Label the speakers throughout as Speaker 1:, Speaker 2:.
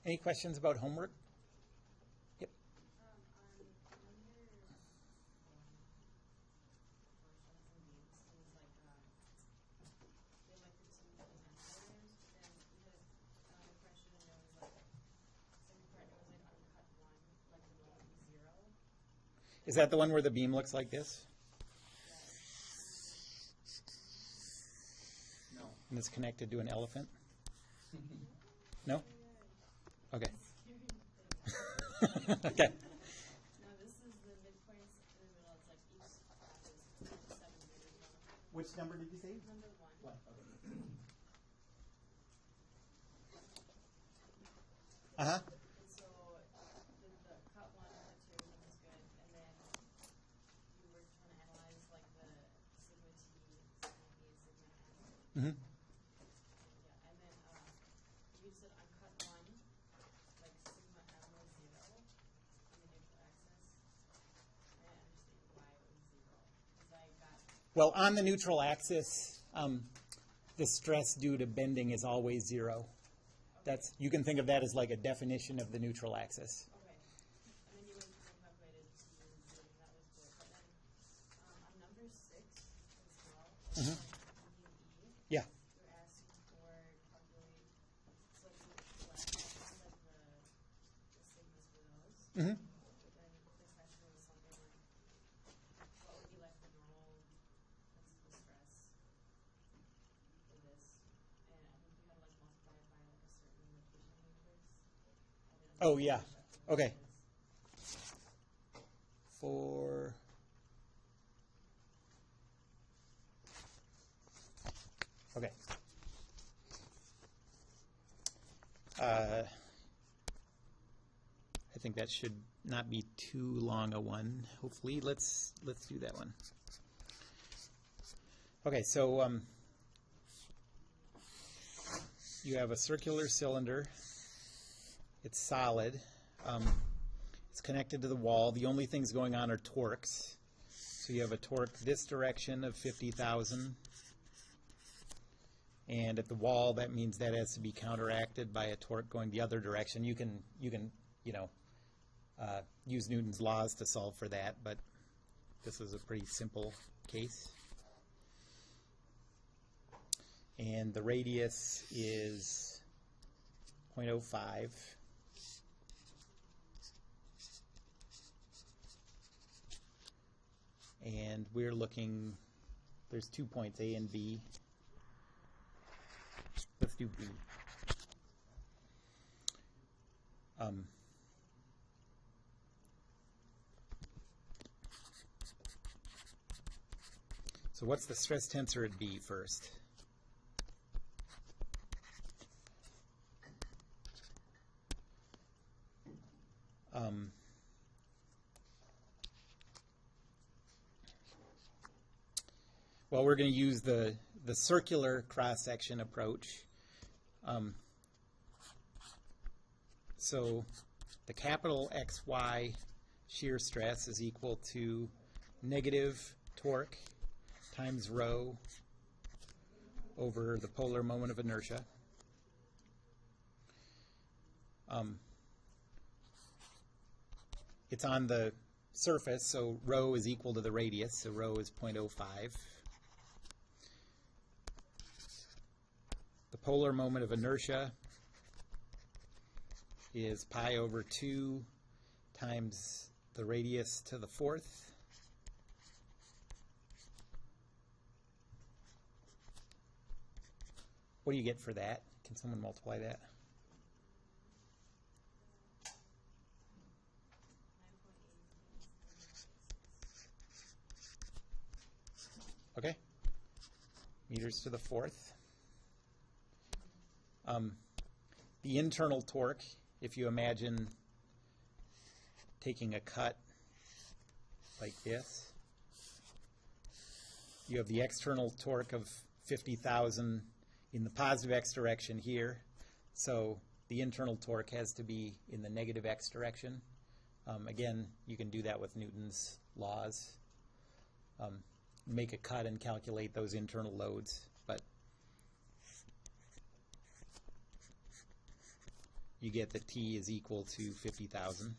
Speaker 1: Any questions about homework? Yep. Is that the one where the beam looks like this?
Speaker 2: No.
Speaker 1: And it's connected to an elephant? No? Okay. Okay.
Speaker 3: No, this is the midpoints in the middle. It's like each half is 7 meters long.
Speaker 2: Which number did you say?
Speaker 3: Number 1.
Speaker 2: What? Okay.
Speaker 1: Uh-huh.
Speaker 3: And so the cut one, cut 2, was good. And then you were trying to analyze like the sigma t, sigma b, sigma n.
Speaker 1: Mm-hmm.
Speaker 3: Yeah, and then you said on cut 1, like sigma m was 0 on the neutral axis. I didn't understand why it was 0. Because I got...
Speaker 1: Well, on the neutral axis, the stress due to bending is always 0. That's, you can think of that as like a definition of the neutral axis.
Speaker 3: Okay. And then you went and calculated T and Z, and that was good. But then on number 6 as well,
Speaker 1: Mhm.
Speaker 3: like D and E,
Speaker 1: Yeah.
Speaker 3: you're asking for calculate, so like like the sigmas for those.
Speaker 1: Mm-hmm.
Speaker 3: But then the question was something like, what would be like the normal principal stress for this? And I think you had to like multiply it by like a certain rotation matrix. I didn't
Speaker 1: Oh, yeah.
Speaker 3: understand what
Speaker 1: Okay.
Speaker 3: that is.
Speaker 1: For okay. I think that should not be too long a one. Hopefully, let's do that one. Okay, so you have a circular cylinder. It's solid. It's connected to the wall. The only things going on are torques. So you have a torque this direction of 50,000. And at the wall, that means that has to be counteracted by a torque going the other direction. You can use Newton's laws to solve for that, but this is a pretty simple case. And the radius is 0.05. And we're looking, there's 2 points, A and B. Let's do B. So what's the stress tensor at B first? Well, we're going to use the circular cross-section approach. So the capital XY shear stress is equal to negative torque times rho over the polar moment of inertia. It's on the surface, so rho is equal to the radius, so rho is 0.05. The polar moment of inertia is pi over 2 times the radius to the 4th. What do you get for that? Can someone multiply that? Okay. Meters to the 4th. The internal torque, if you imagine taking a cut like this, you have the external torque of 50,000 in the positive x direction here, so the internal torque has to be in the negative x direction. Again, you can do that with Newton's laws. Make a cut and calculate those internal loads, but you get that T is equal to 50,000.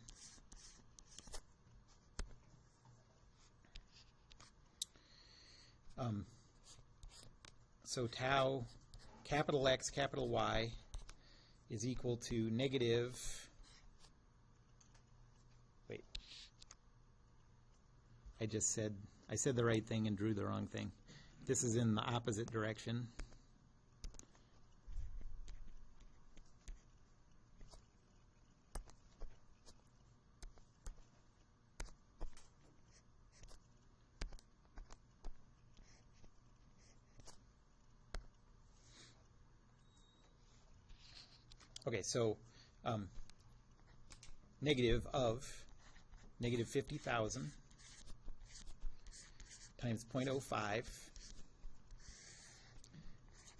Speaker 1: So tau, capital X, capital Y, is equal to negative, wait, I said the right thing and drew the wrong thing. This is in the opposite direction. Okay, so negative of negative 50,000 times 0.05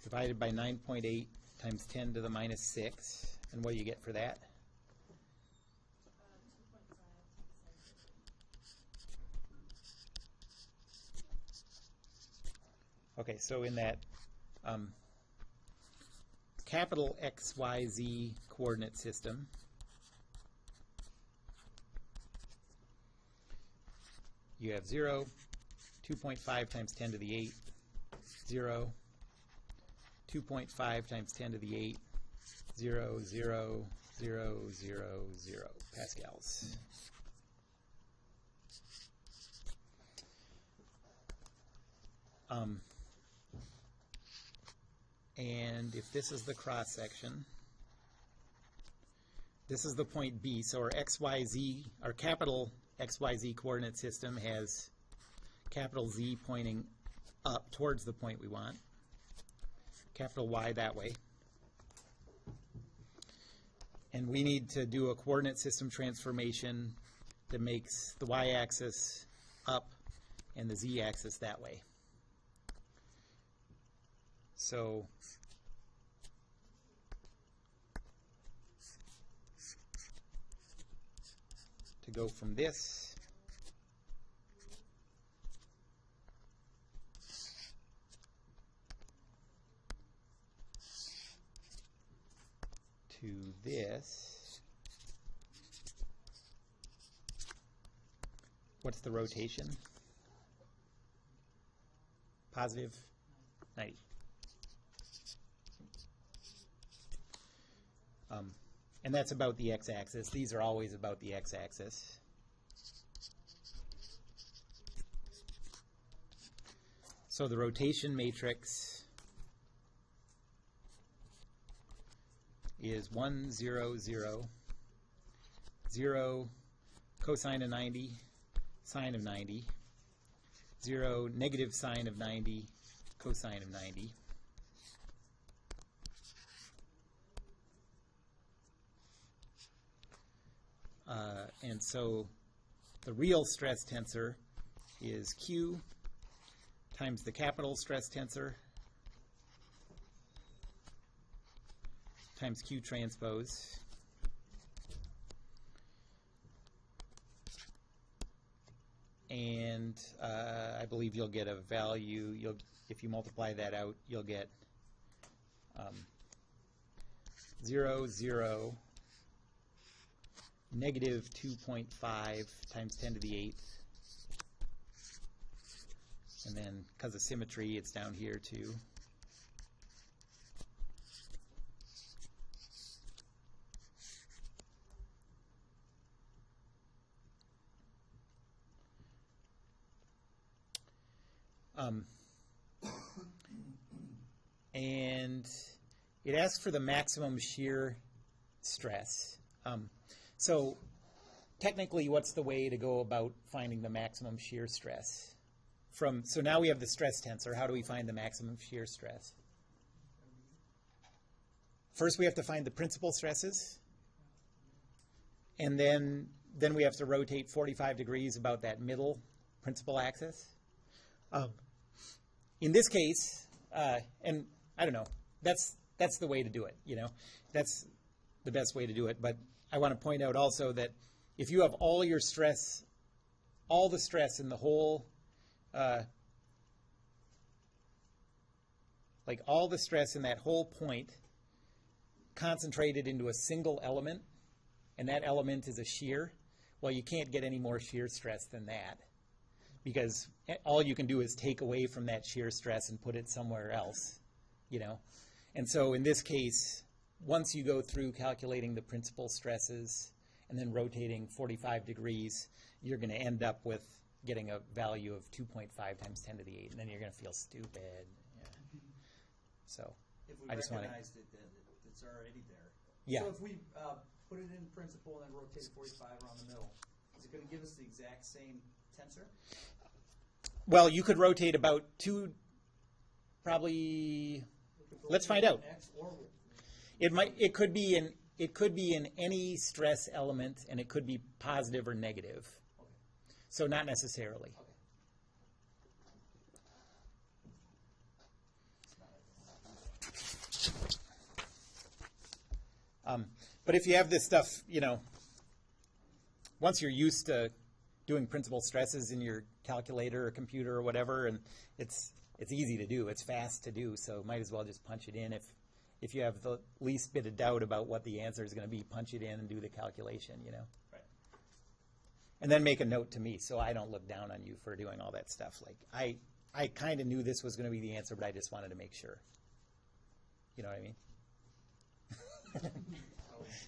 Speaker 1: divided by 9.8 times 10 to the minus 6. And what do you get for that? 2.5. Okay, so in that capital XYZ coordinate system, you have 0, 2.5 times 10 to the 8, 0, 2.5 times 10 to the 8, 0, 0, 0, 0, 0 pascals. And if this is the cross section, this is the point B. So our XYZ, our capital XYZ coordinate system has capital Z pointing up towards the point we want, capital Y that way. And we need to do a coordinate system transformation that makes the Y-axis up and the Z-axis that way. So to go from this to this, what's the rotation? Positive 90. And that's about the x-axis. These are always about the x-axis. So the rotation matrix is 1, 0, 0, 0, cosine of 90, sine of 90, 0, negative sine of 90, cosine of 90. And so the real stress tensor is Q times the capital stress tensor times Q transpose and I believe you'll get a value, if you multiply that out, you'll get 0, 0, negative 2.5 times 10 to the 8th. And then, because of symmetry, it's down here too. And it asks for the maximum shear stress. So technically, what's the way to go about finding the maximum shear stress? So now we have the stress tensor. How do we find the maximum shear stress? First, we have to find the principal stresses. And then we have to rotate 45 degrees about that middle principal axis. In this case, and I don't know, that's the way to do it, you know. That's the best way to do it. But I want to point out also that if you have all your stress, all the stress in the whole, like all the stress in that whole point concentrated into a single element, and that element is a shear, well, you can't get any more shear stress than that, because all you can do is take away from that shear stress and put it somewhere else, you know. And so in this case, once you go through calculating the principal stresses and then rotating 45 degrees, you're going to end up with getting a value of 2.5 times 10 to the 8, and then you're going to feel stupid. Yeah. So
Speaker 2: If we
Speaker 1: I just want to.
Speaker 2: recognized it, that it's already there.
Speaker 1: Yeah.
Speaker 2: So if we put it in principle and then rotate 45 around the middle, is it going to give us the exact same tensor?
Speaker 1: Well, you could rotate about two, probably. Let's find out.
Speaker 2: X or y.
Speaker 1: It could be in any stress element, and it could be positive or negative.
Speaker 2: Okay.
Speaker 1: So not necessarily. But if you have this stuff, you know, once you're used to doing principal stresses in your calculator or computer or whatever, and it's easy to do, it's fast to do, so might as well just punch it in. If you have the least bit of doubt about what the answer is going to be, punch it in and do the calculation, you know.
Speaker 2: Right.
Speaker 1: And then make a note to me so I don't look down on you for doing all that stuff. Like, I kind of knew this was going to be the answer, but I just wanted to make sure. You know what I mean?
Speaker 2: Oh, you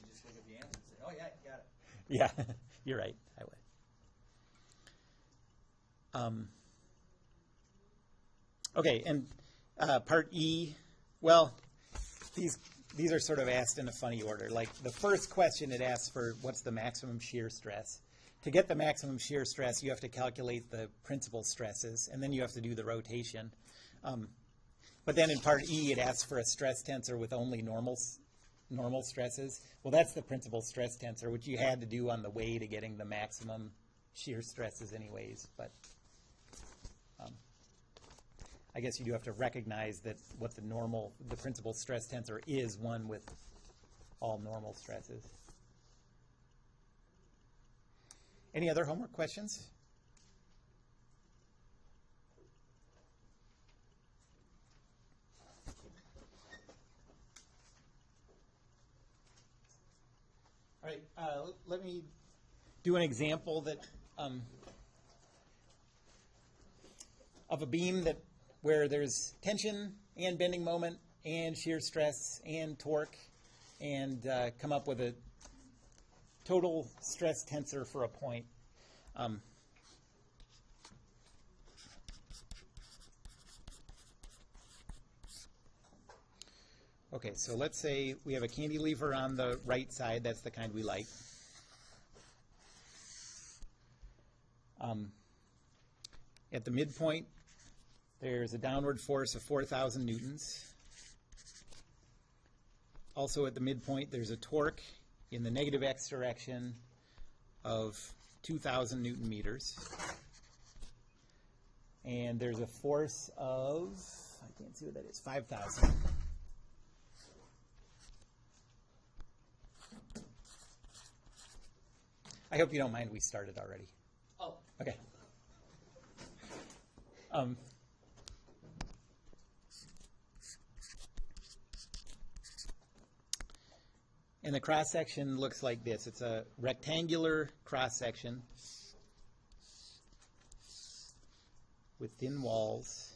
Speaker 2: can just look at the answer and say, oh, yeah, you got it.
Speaker 1: Yeah, you're right. I would. Okay, and part E, well, these are sort of asked in a funny order. Like the first question, it asks for what's the maximum shear stress. To get the maximum shear stress, you have to calculate the principal stresses, and then you have to do the rotation. But then in part E, it asks for a stress tensor with only normal stresses. Well, that's the principal stress tensor, which you had to do on the way to getting the maximum shear stresses anyways. But I guess you do have to recognize that what the principal stress tensor is one with all normal stresses. Any other homework questions? All right, let me do an example that of a beam where there's tension and bending moment and shear stress and torque, and come up with a total stress tensor for a point. Okay, so let's say we have a cantilever on the right side. That's the kind we like. At the midpoint, there's a downward force of 4,000 newtons. Also at the midpoint, there's a torque in the negative x direction of 2,000 newton meters. And there's a force of, I can't see what that is, 5,000. I hope you don't mind we started already.
Speaker 2: Oh.
Speaker 1: Okay. And the cross-section looks like this. It's a rectangular cross-section with thin walls.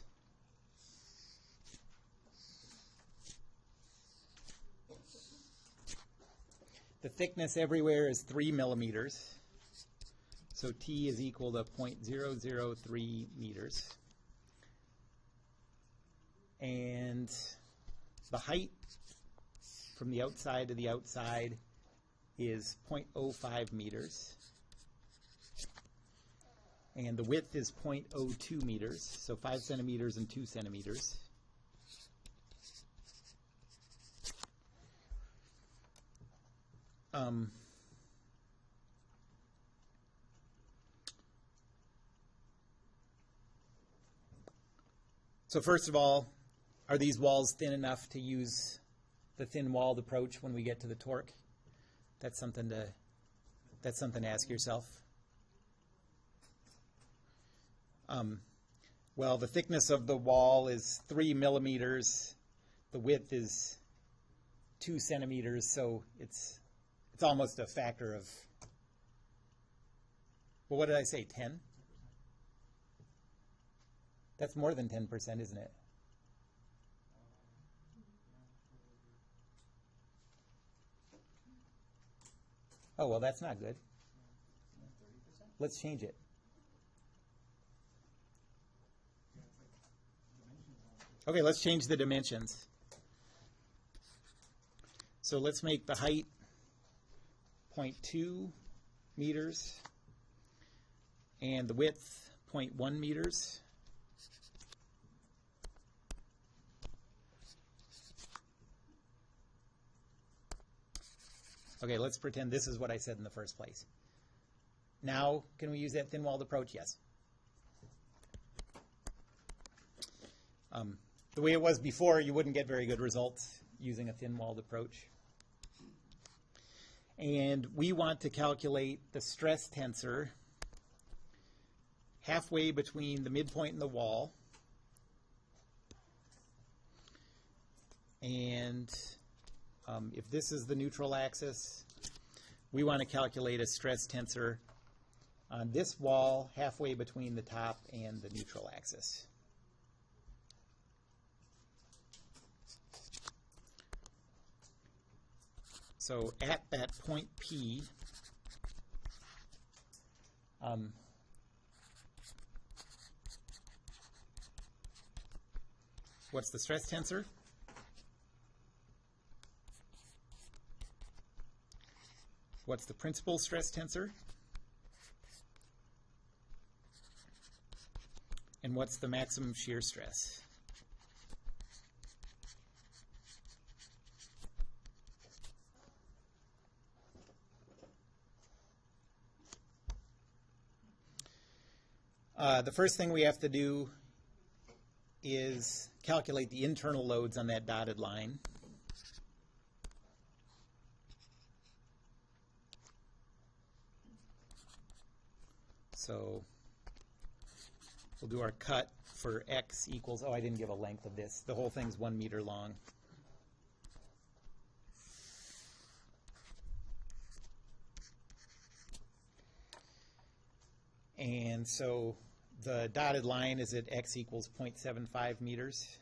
Speaker 1: The thickness everywhere is 3 millimeters. So T is equal to 0.003 meters. And the height from the outside to the outside is 0.05 meters. And the width is 0.02 meters, so 5 centimeters and 2 centimeters. So first of all, are these walls thin enough to use the thin-walled approach when we get to the torque? That's something to ask yourself. Well, the thickness of the wall is 3 millimeters. The width is 2 centimeters, so it's almost a factor of, well, what did I say, 10? That's more than 10%, isn't it? Oh, well, that's not good.
Speaker 2: 30%?
Speaker 1: Let's change it. Okay, let's change the dimensions. So let's make the height 0.2 meters and the width 0.1 meters. Okay, let's pretend this is what I said in the first place. Now, can we use that thin-walled approach? Yes. The way it was before, you wouldn't get very good results using a thin-walled approach. And we want to calculate the stress tensor halfway between the midpoint and the wall. And if this is the neutral axis, we want to calculate a stress tensor on this wall halfway between the top and the neutral axis. So at that point P, what's the stress tensor? What's the principal stress tensor? And what's the maximum shear stress? The first thing we have to do is calculate the internal loads on that dotted line. So we'll do our cut for x equals, oh, I didn't give a length of this. The whole thing's 1 meter long. And so the dotted line is at x equals 0.75 meters.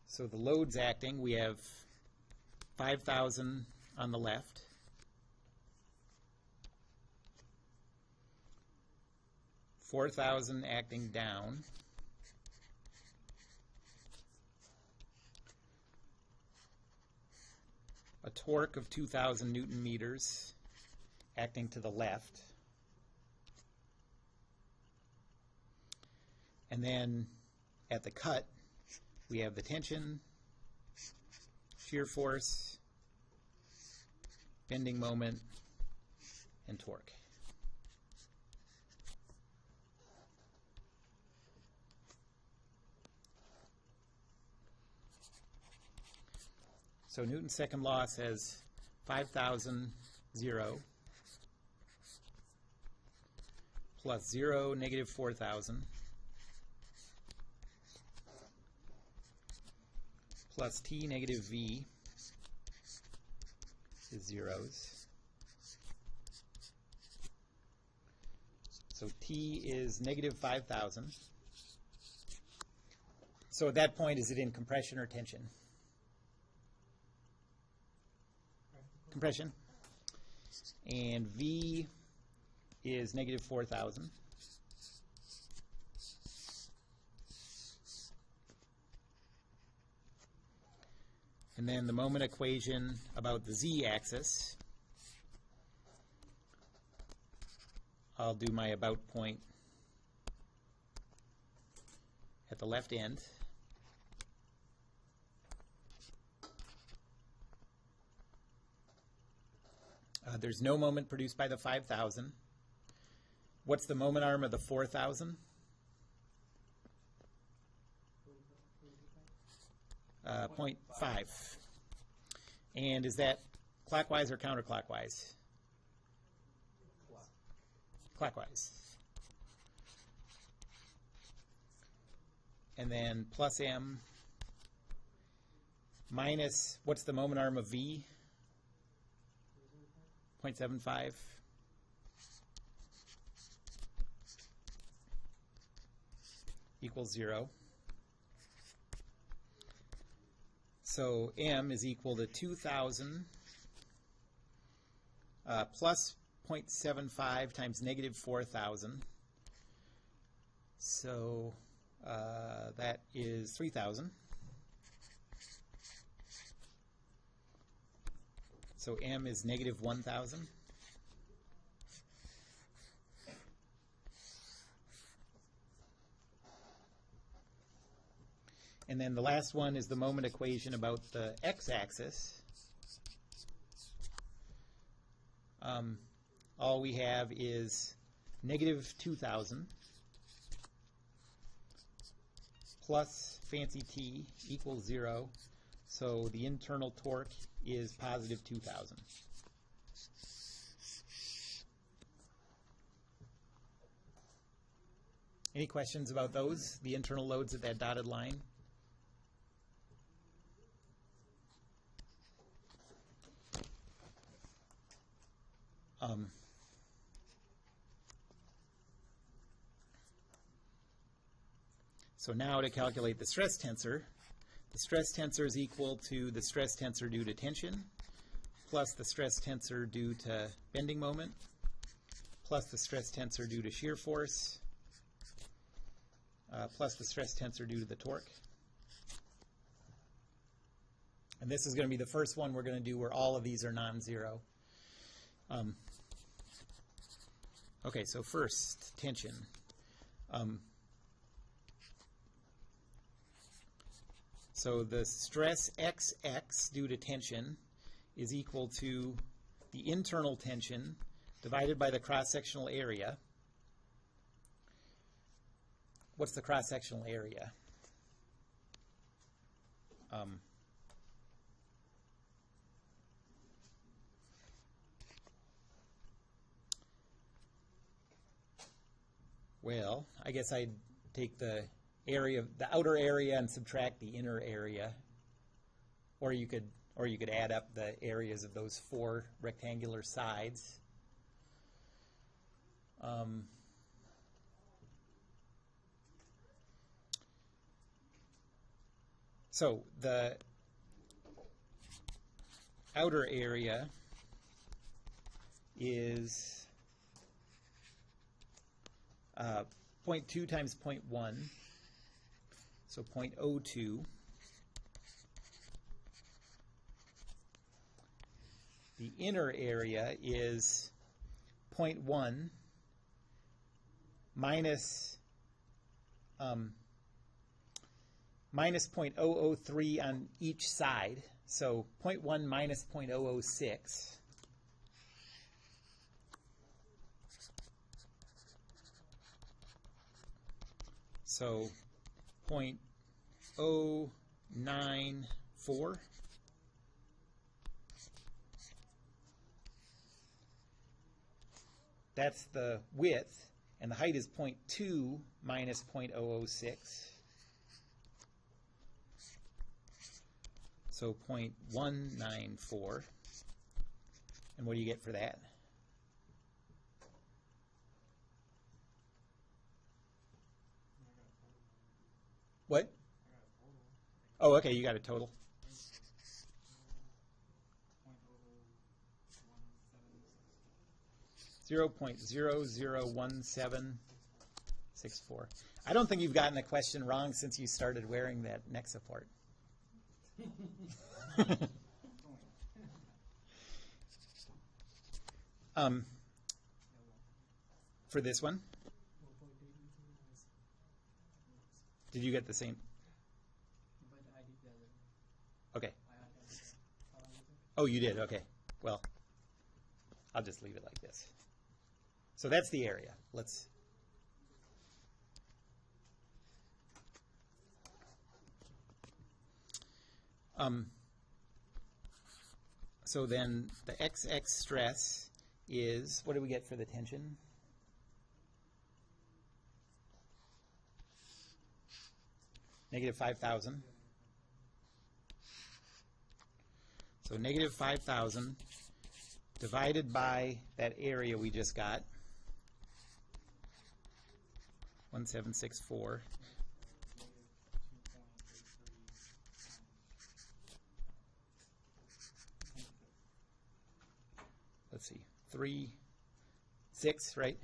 Speaker 1: So the loads acting, we have 5,000 on the left, 4,000 acting down, a torque of 2,000 Newton meters acting to the left, and then at the cut we have the tension, shear force, bending moment, and torque. So Newton's second law says 5,000, 0, plus 0, negative 4,000, plus t negative v is zeros. So t is negative 5,000. So at that point, is it in compression or tension? Compression. And v is negative 4,000. And then the moment equation about the z-axis, I'll do my about point at the left end. There's no moment produced by the 5,000. What's the moment arm of the 4,000? 0.5. And is that clockwise or counterclockwise?
Speaker 2: Clock.
Speaker 1: Clockwise. And then plus m minus, what's the moment arm of v? 0.75. Equals 0. So m is equal to 2,000 plus 0.75 times negative 4,000. So that is 3,000. So m is negative 1,000. And then the last one is the moment equation about the x-axis. All we have is negative 2,000 plus fancy t equals 0. So the internal torque is positive 2,000. Any questions about those, the internal loads at that dotted line? So now to calculate the stress tensor is equal to the stress tensor due to tension plus the stress tensor due to bending moment plus the stress tensor due to shear force plus the stress tensor due to the torque. And this is going to be the first one we're going to do where all of these are non-zero. Okay, so first, tension. So the stress XX due to tension is equal to the internal tension divided by the cross-sectional area. What's the cross-sectional area? Well, I guess I'd take the area, the outer area, and subtract the inner area, or you could add up the areas of those four rectangular sides. So the outer area is 0.2 times 0.1, so 0.02. The inner area is 0.1 minus 0.003 on each side, so 0.1 minus 0.006. So 0.094. That's the width, and the height is 0.2 minus 0.006. So 0.194. And what do you get for that? What? Oh, okay, you got a total. 0.001764. I don't think you've gotten the question wrong since you started wearing that neck support. For this one? Did you get the same? Okay. Oh, you did? Okay. Well, I'll just leave it like this. So that's the area. Let's... So then the XX stress is, what do we get for the tension? Negative 5,000. So negative 5,000 divided by that area we just got, 1764. Let's see, 3, 6, right?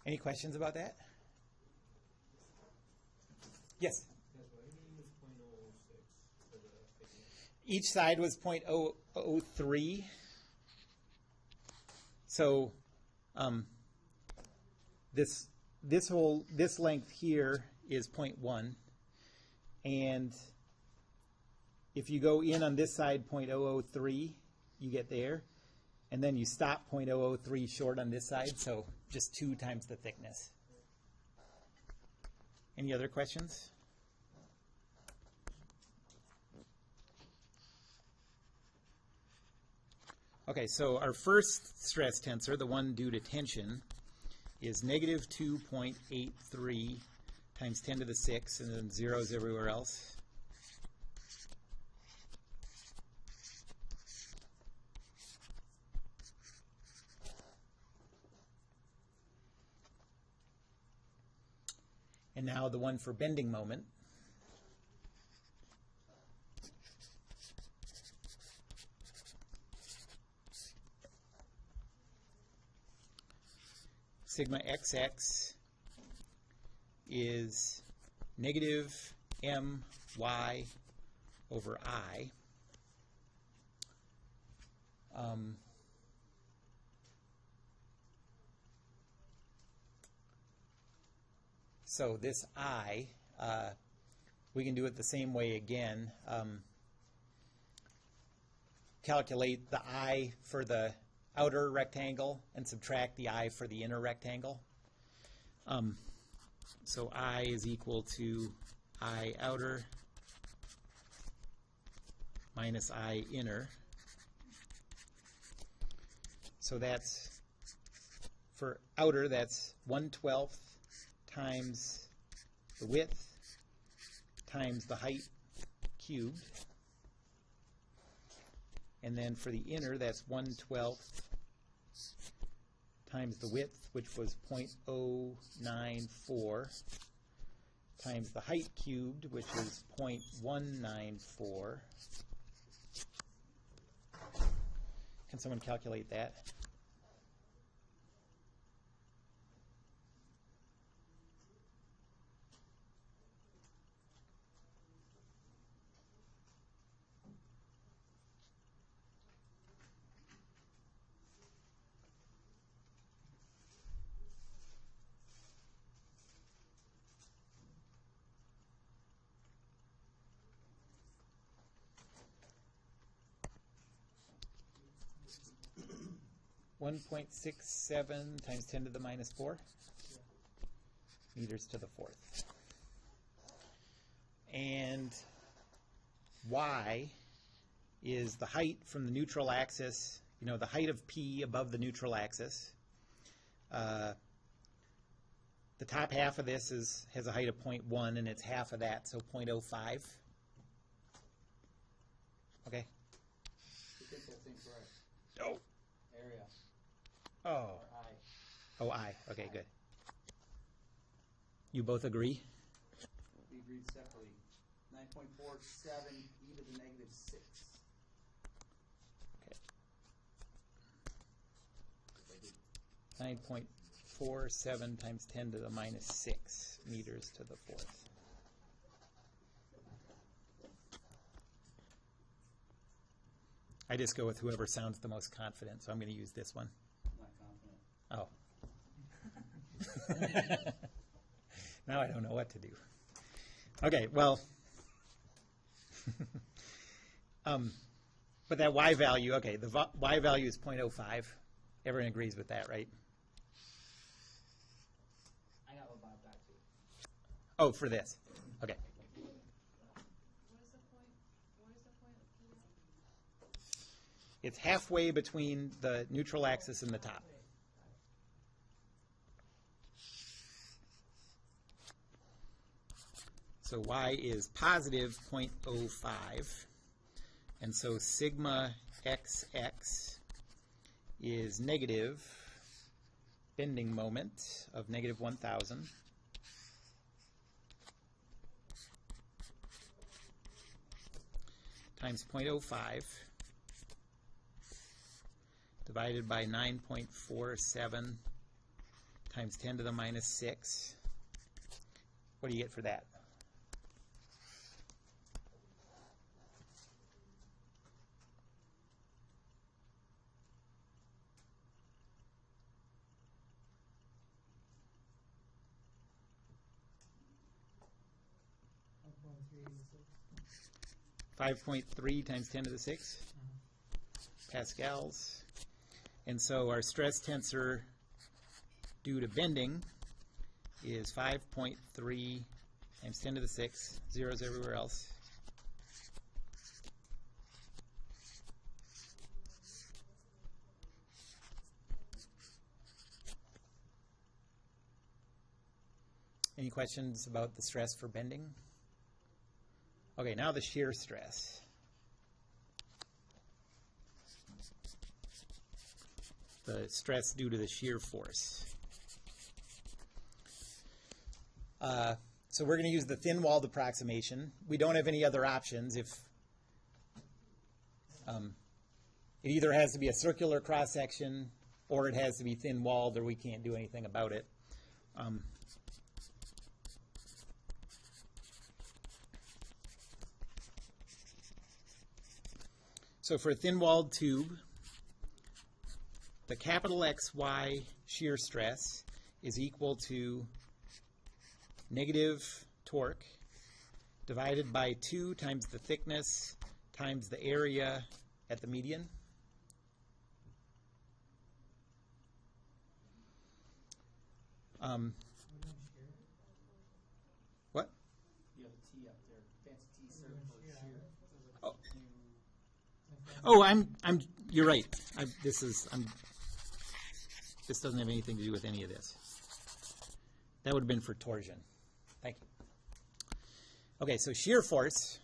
Speaker 1: Any questions about that? Yes? Each side was 0.003. So this length here is 0.1. And if you go in on this side 0.003, you get there. And then you stop 0.003 short on this side, so just 2 times the thickness. Any other questions? Okay, so our first stress tensor, the one due to tension, is negative 2.83 times 10 to the 6, and then zeros everywhere else. And now the one for bending moment. Sigma XX is negative my over I. So this I, we can do it the same way again. Calculate the I for the outer rectangle and subtract the I for the inner rectangle. So I is equal to I outer minus I inner. So that's, for outer, that's 1/12 times the width times the height cubed. And then for the inner, that's 1/12 times the width, which was 0.094, times the height cubed, which is 0.194. Can someone calculate that? Yeah. 1.67 times 10 to the minus 4 meters to the 4th. And y is the height from the neutral axis, you know, the height of P above the neutral axis. The top half of this has a height of 0.1, and it's half of that, so 0.05. Okay?
Speaker 2: You think that's incorrect?
Speaker 1: Oh.
Speaker 2: Area.
Speaker 1: Oh.
Speaker 2: Or I.
Speaker 1: Oh, I. Okay, good. You both agree?
Speaker 2: We agreed separately. 9.47 e to the negative 6.
Speaker 1: Okay. 9.47 times 10 to the minus 6 meters to the 4th. I just go with whoever sounds the most confident, so I'm going to use this one.
Speaker 2: I'm not confident.
Speaker 1: Oh. Now I don't know what to do. Okay, well, but that y value, okay, the y value is 0.05. Everyone agrees with that, right?
Speaker 2: I got what Bob got too.
Speaker 1: Oh, for this. it's halfway between the neutral axis and the top. So y is positive 0.05, and so sigma xx is negative bending moment of negative 1,000 times 0.05 divided by 9.47 times 10 to the minus 6. What do you get for that?
Speaker 4: $5.3
Speaker 1: 5.3 times 10 to the 6 pascals. And so our stress tensor due to bending is 5.3 times 10 to the 6, zeros everywhere else. Any questions about the stress for bending? Okay, now the shear stress. The stress due to the shear force. So we're going to use the thin-walled approximation. We don't have any other options. If it either has to be a circular cross-section or it has to be thin-walled, or we can't do anything about it. So for a thin-walled tube, the capital XY shear stress is equal to negative torque divided by 2 times the thickness times the area at the median. What?
Speaker 2: You have a T up there, fancy T serve for shear.
Speaker 1: Oh. Oh, you're right. This doesn't have anything to do with any of this. That would have been for torsion. Thank you. Okay, so shear force,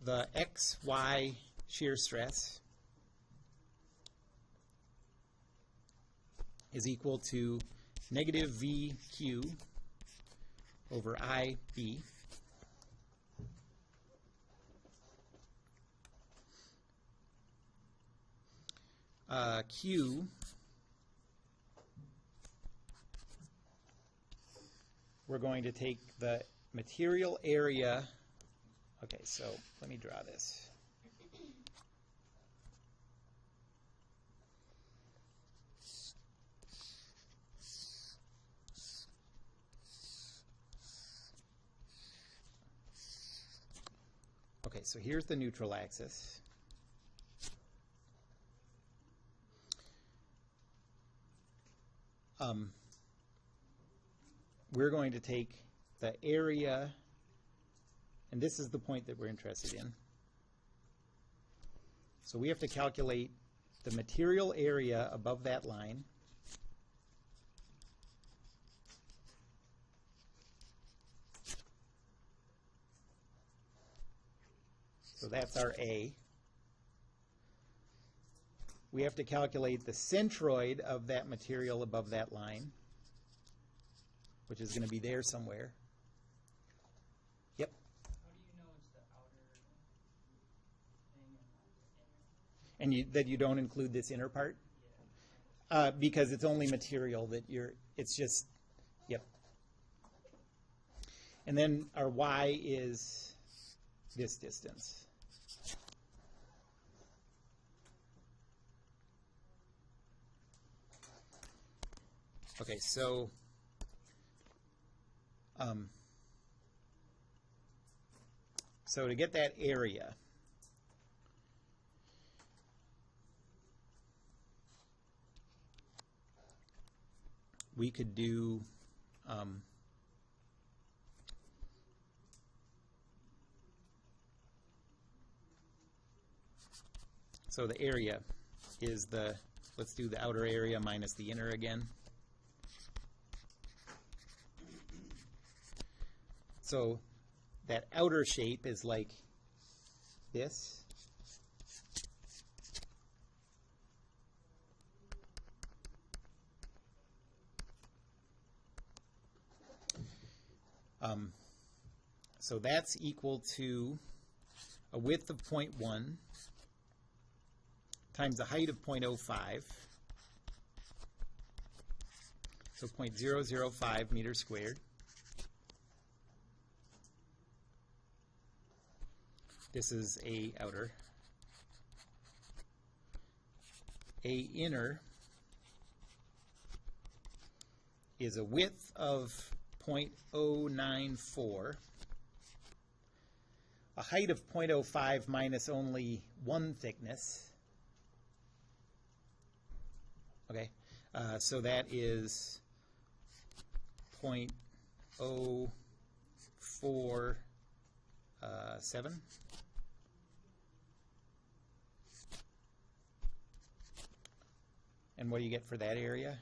Speaker 1: the XY shear stress is equal to negative VQ over IB. Q we're going to take the material area. Okay, so let me draw this. Okay, so here's the neutral axis. We're going to take the area, and this is the point that we're interested in. So we have to calculate the material area above that line. So that's our A. We have to calculate the centroid of that material above that line, which is going to be there somewhere. Yep.
Speaker 4: How do you know it's the outer thing and not the inner?
Speaker 1: And that you don't include this inner part?
Speaker 4: Yeah.
Speaker 1: Because it's only material that it's just, yep. And then our Y is this distance. Okay, so to get that area, we could do So the area is the, let's do the outer area minus the inner again. So that outer shape is like this. So that's equal to a width of 0.1 times the height of 0.05, so 0.005 meters squared. This is A outer. A inner is a width of 0.094, a height of 0.05 minus only one thickness. Okay, so that is 0.047. And what do you get for that area?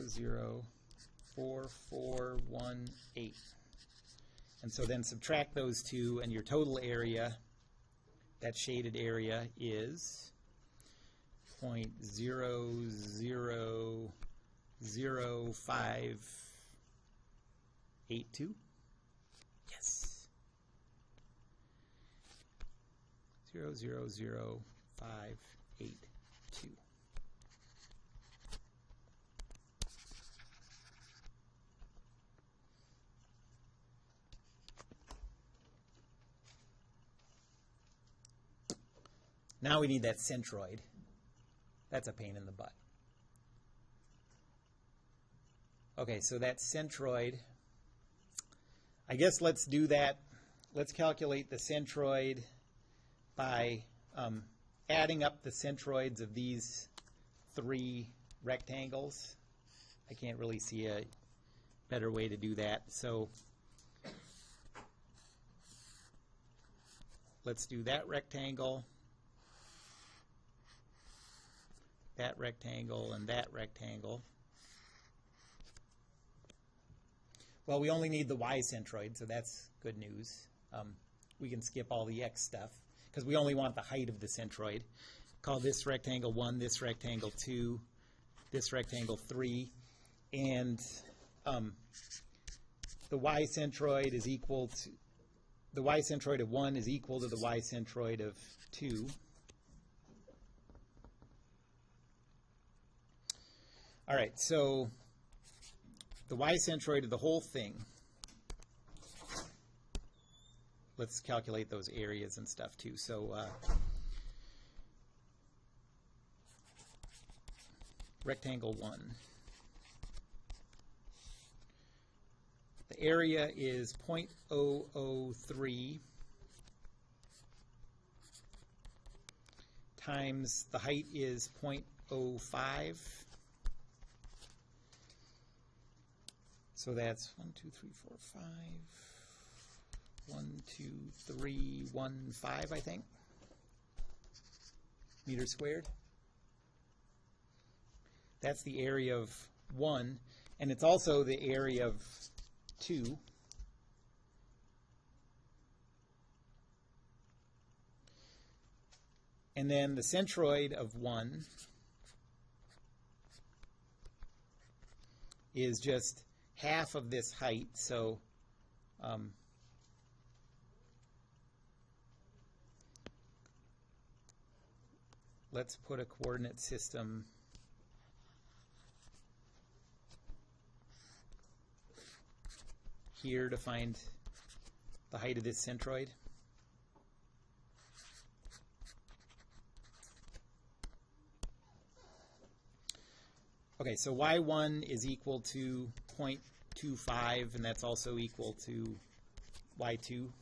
Speaker 2: Zero
Speaker 1: 0.04418. And so then subtract those two, and your total area, that shaded area, is 0.0000582. Yes. 0.00582. Now we need that centroid. That's a pain in the butt. Okay, so that centroid, I guess let's do that. Let's calculate the centroid by adding up the centroids of these three rectangles. I can't really see a better way to do that. So let's do that rectangle, and that rectangle. Well, we only need the y centroid, so that's good news. We can skip all the x stuff because we only want the height of the centroid. Call this rectangle 1, this rectangle 2, this rectangle 3, and the y centroid is equal to, the y centroid of 1 is equal to the y centroid of 2. All right, so the y centroid of the whole thing, let's calculate those areas and stuff too. So rectangle 1, the area is 0.003 times the height is 0.05. So that's 1, 2, 3, 4, 5. 1, 2, 3, 1, 5, I think, meters squared. That's the area of 1, and it's also the area of 2. And then the centroid of 1 is just half of this height, so let's put a coordinate system here to find the height of this centroid. Okay, so y1 is equal to 0.25, and that's also equal to y2.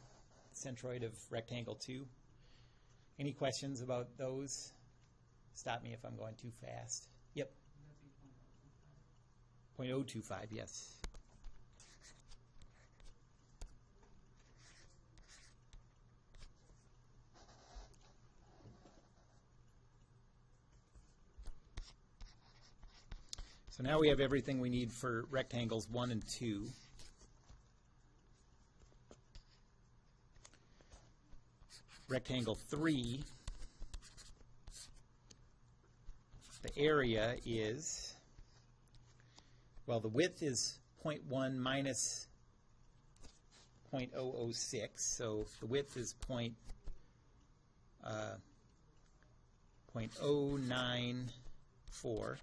Speaker 1: centroid of rectangle 2. Any questions about those? Stop me if I'm going too fast. Yep.
Speaker 4: Would that be
Speaker 1: 0.025, yes. So now we have everything we need for rectangles 1 and 2. Rectangle 3, the area is, well, the width is 0.1 minus 0.006, so the width is 0.094.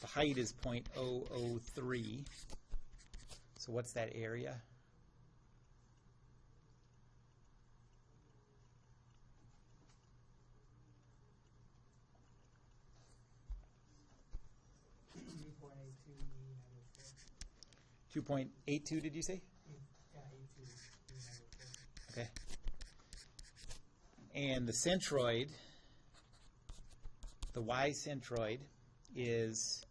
Speaker 1: The height is 0.003. So what's that area? .82, did you say?
Speaker 5: Yeah, 82.
Speaker 1: Okay. And the centroid, the y centroid, is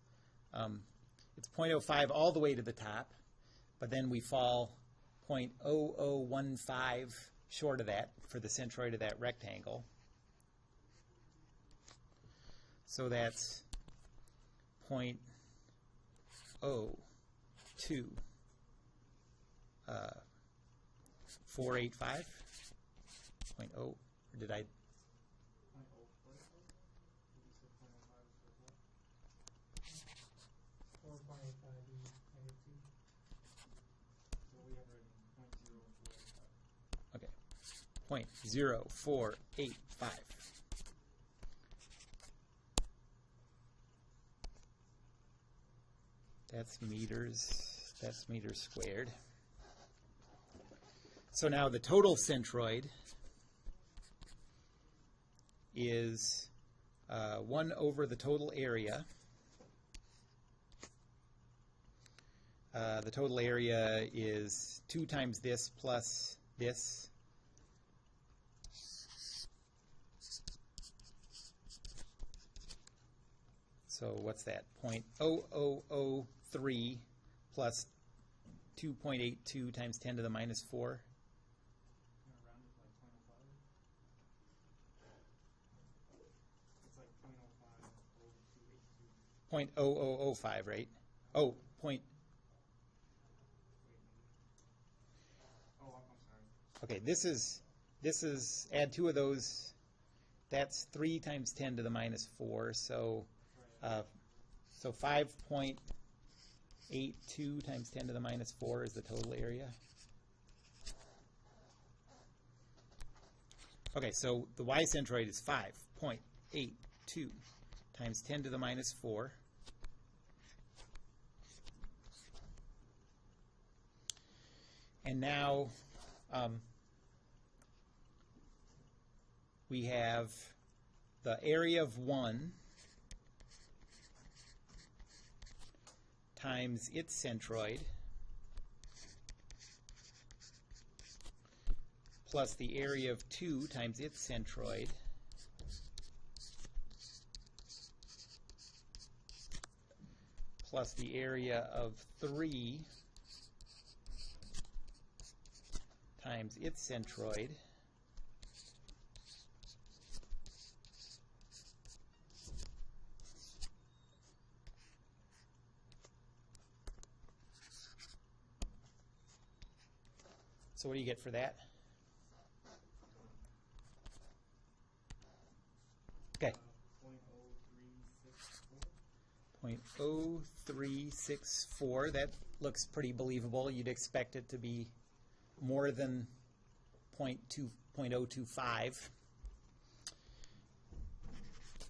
Speaker 1: it's 0.05 all the way to the top, but then we fall 0.0015 short of that for the centroid of that rectangle. So that's 0.02. 485. 0.0, or did I?
Speaker 4: 0.04. You said 0.05 is
Speaker 5: 4.85 -2.
Speaker 4: So we have written 0.0485.
Speaker 1: Okay. 0.0485. That's meters squared. So now the total centroid is 1 over the total area. The total area is 2 times this plus this. So what's that? 0.0003 plus 2.82 times 10 to the minus 4.
Speaker 4: Round it like 0.05. It's like 0.05,
Speaker 1: 0.0005, right? Oh, point.
Speaker 4: Oh, I'm sorry.
Speaker 1: Okay, this is add 2 of those. That's 3 times 10 to the minus 4. So so 5.82 times 10 to the minus 4 is the total area. Okay, so the y centroid is 5.82 times 10 to the minus 4. And now we have the area of 1 times its centroid plus the area of 2 times its centroid plus the area of 3 times its centroid So what do you get for that? Okay. 0.0364. That looks pretty believable. You'd expect it to be more than 0.025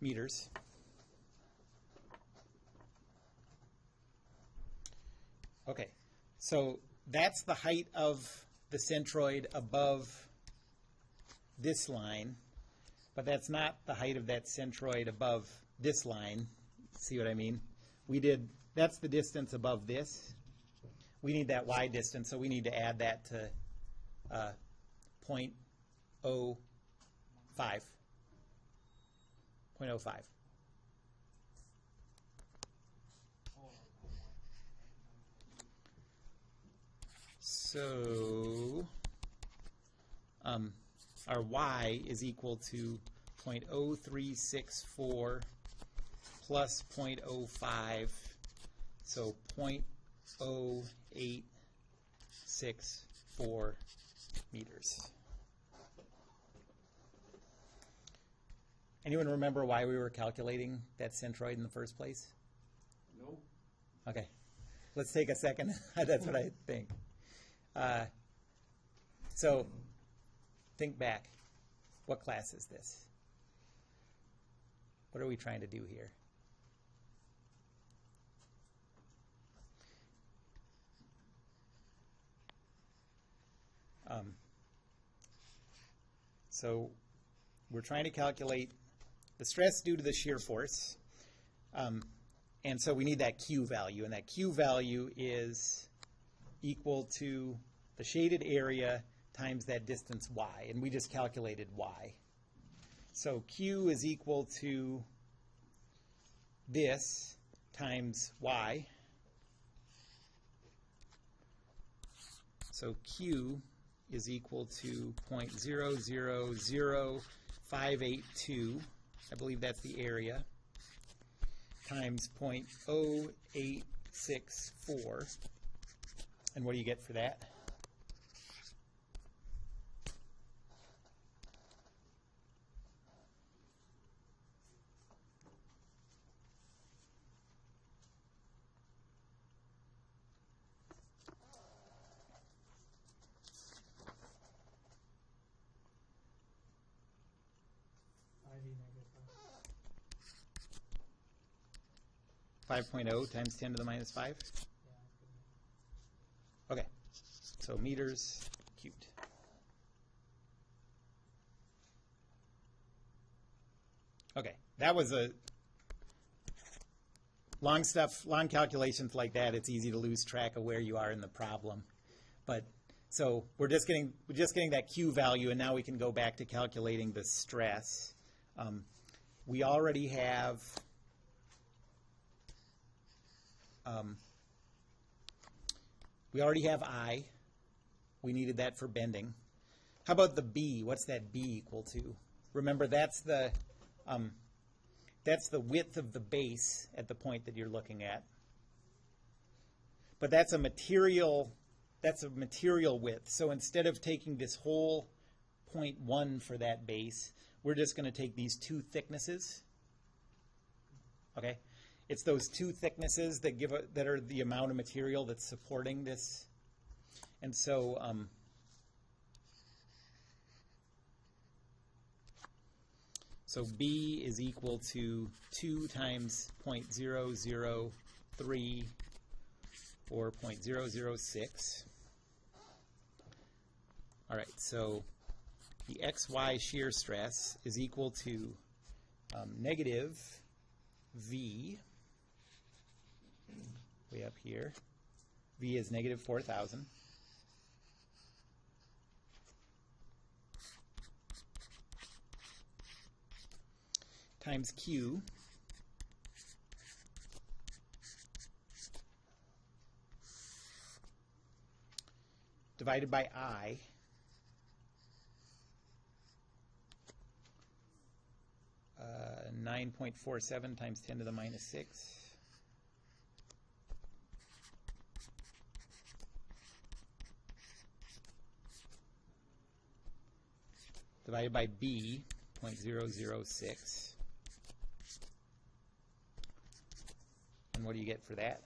Speaker 1: meters. Okay, so that's the height of the centroid above this line, but that's not the height of that centroid above this line. See what I mean? That's the distance above this. We need that y distance, so we need to add that to 0.05. 0.05. So our y is equal to 0.0364 plus 0.05, so 0.0864 meters. Anyone remember why we were calculating that centroid in the first place?
Speaker 2: Nope.
Speaker 1: Okay, let's take a second. That's what I think. So think back. What class is this? What are we trying to do here? So we're trying to calculate the stress due to the shear force. And so we need that Q value. And that Q value is equal to the shaded area times that distance y. And we just calculated y. So Q is equal to this times y. So Q is equal to 0.000582, I believe that's the area, times 0.0864. And what do you get for that?
Speaker 5: -5.
Speaker 1: 5.0 times 10 to the minus 5?
Speaker 5: Yeah, that's good.
Speaker 1: Okay, so meters cubed. Okay, that was a long calculations like that. It's easy to lose track of where you are in the problem. But so we're just getting that Q value, and now we can go back to calculating the stress. We already have I. We needed that for bending. How about the B? What's that B equal to? Remember, that's the width of the base at the point that you're looking at. But that's a material width. So instead of taking this whole 0.1 for that base, we're just going to take these two thicknesses. Okay? It's those two thicknesses that are the amount of material that's supporting this. And so so B is equal to 2 times 0.003 or 0.006. All right, so the XY shear stress is equal to negative V, way up here. V is negative 4,000. Times Q, divided by I, uh, 9.47 times 10 to the minus 6. Divided by B, 0.006. And what do you get for that?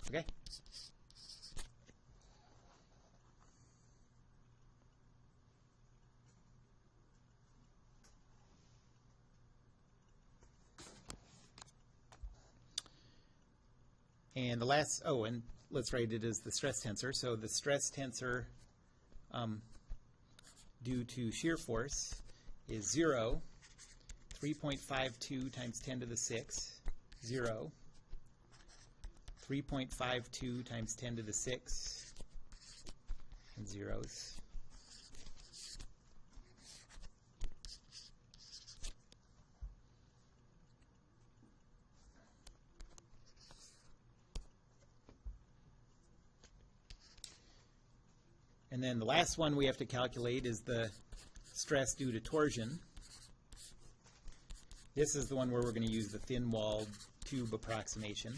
Speaker 1: Okay. And the last, and let's write it as the stress tensor. So the stress tensor due to shear force is 0, 3.52 times 10 to the 6, 0, 3.52 times 10 to the 6 and zeros. And then the last one we have to calculate is the stress due to torsion. This is the one where we're going to use the thin-walled tube approximation.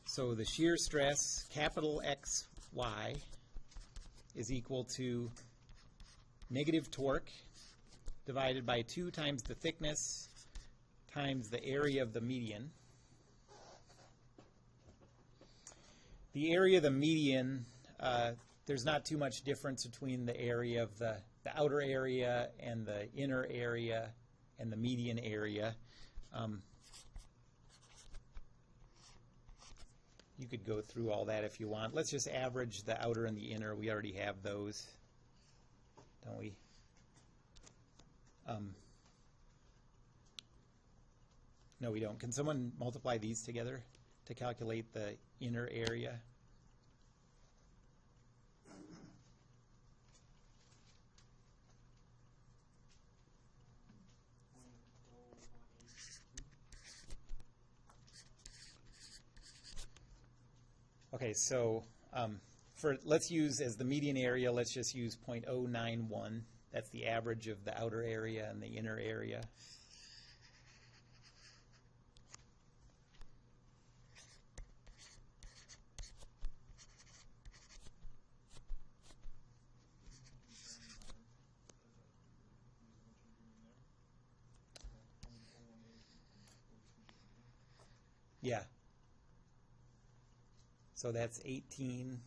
Speaker 1: So the shear stress, capital XY, is equal to negative torque divided by 2 times the thickness times the area of the median. The area of the median, there's not too much difference between the area of the outer area and the inner area and the median area. You could go through all that if you want. Let's just average the outer and the inner. We already have those, don't we? No, we don't. Can someone multiply these together to calculate the inner area? Okay, so let's use as the median area, let's just use 0.091. That's the average of the outer area and the inner area. Yeah. So that's 18,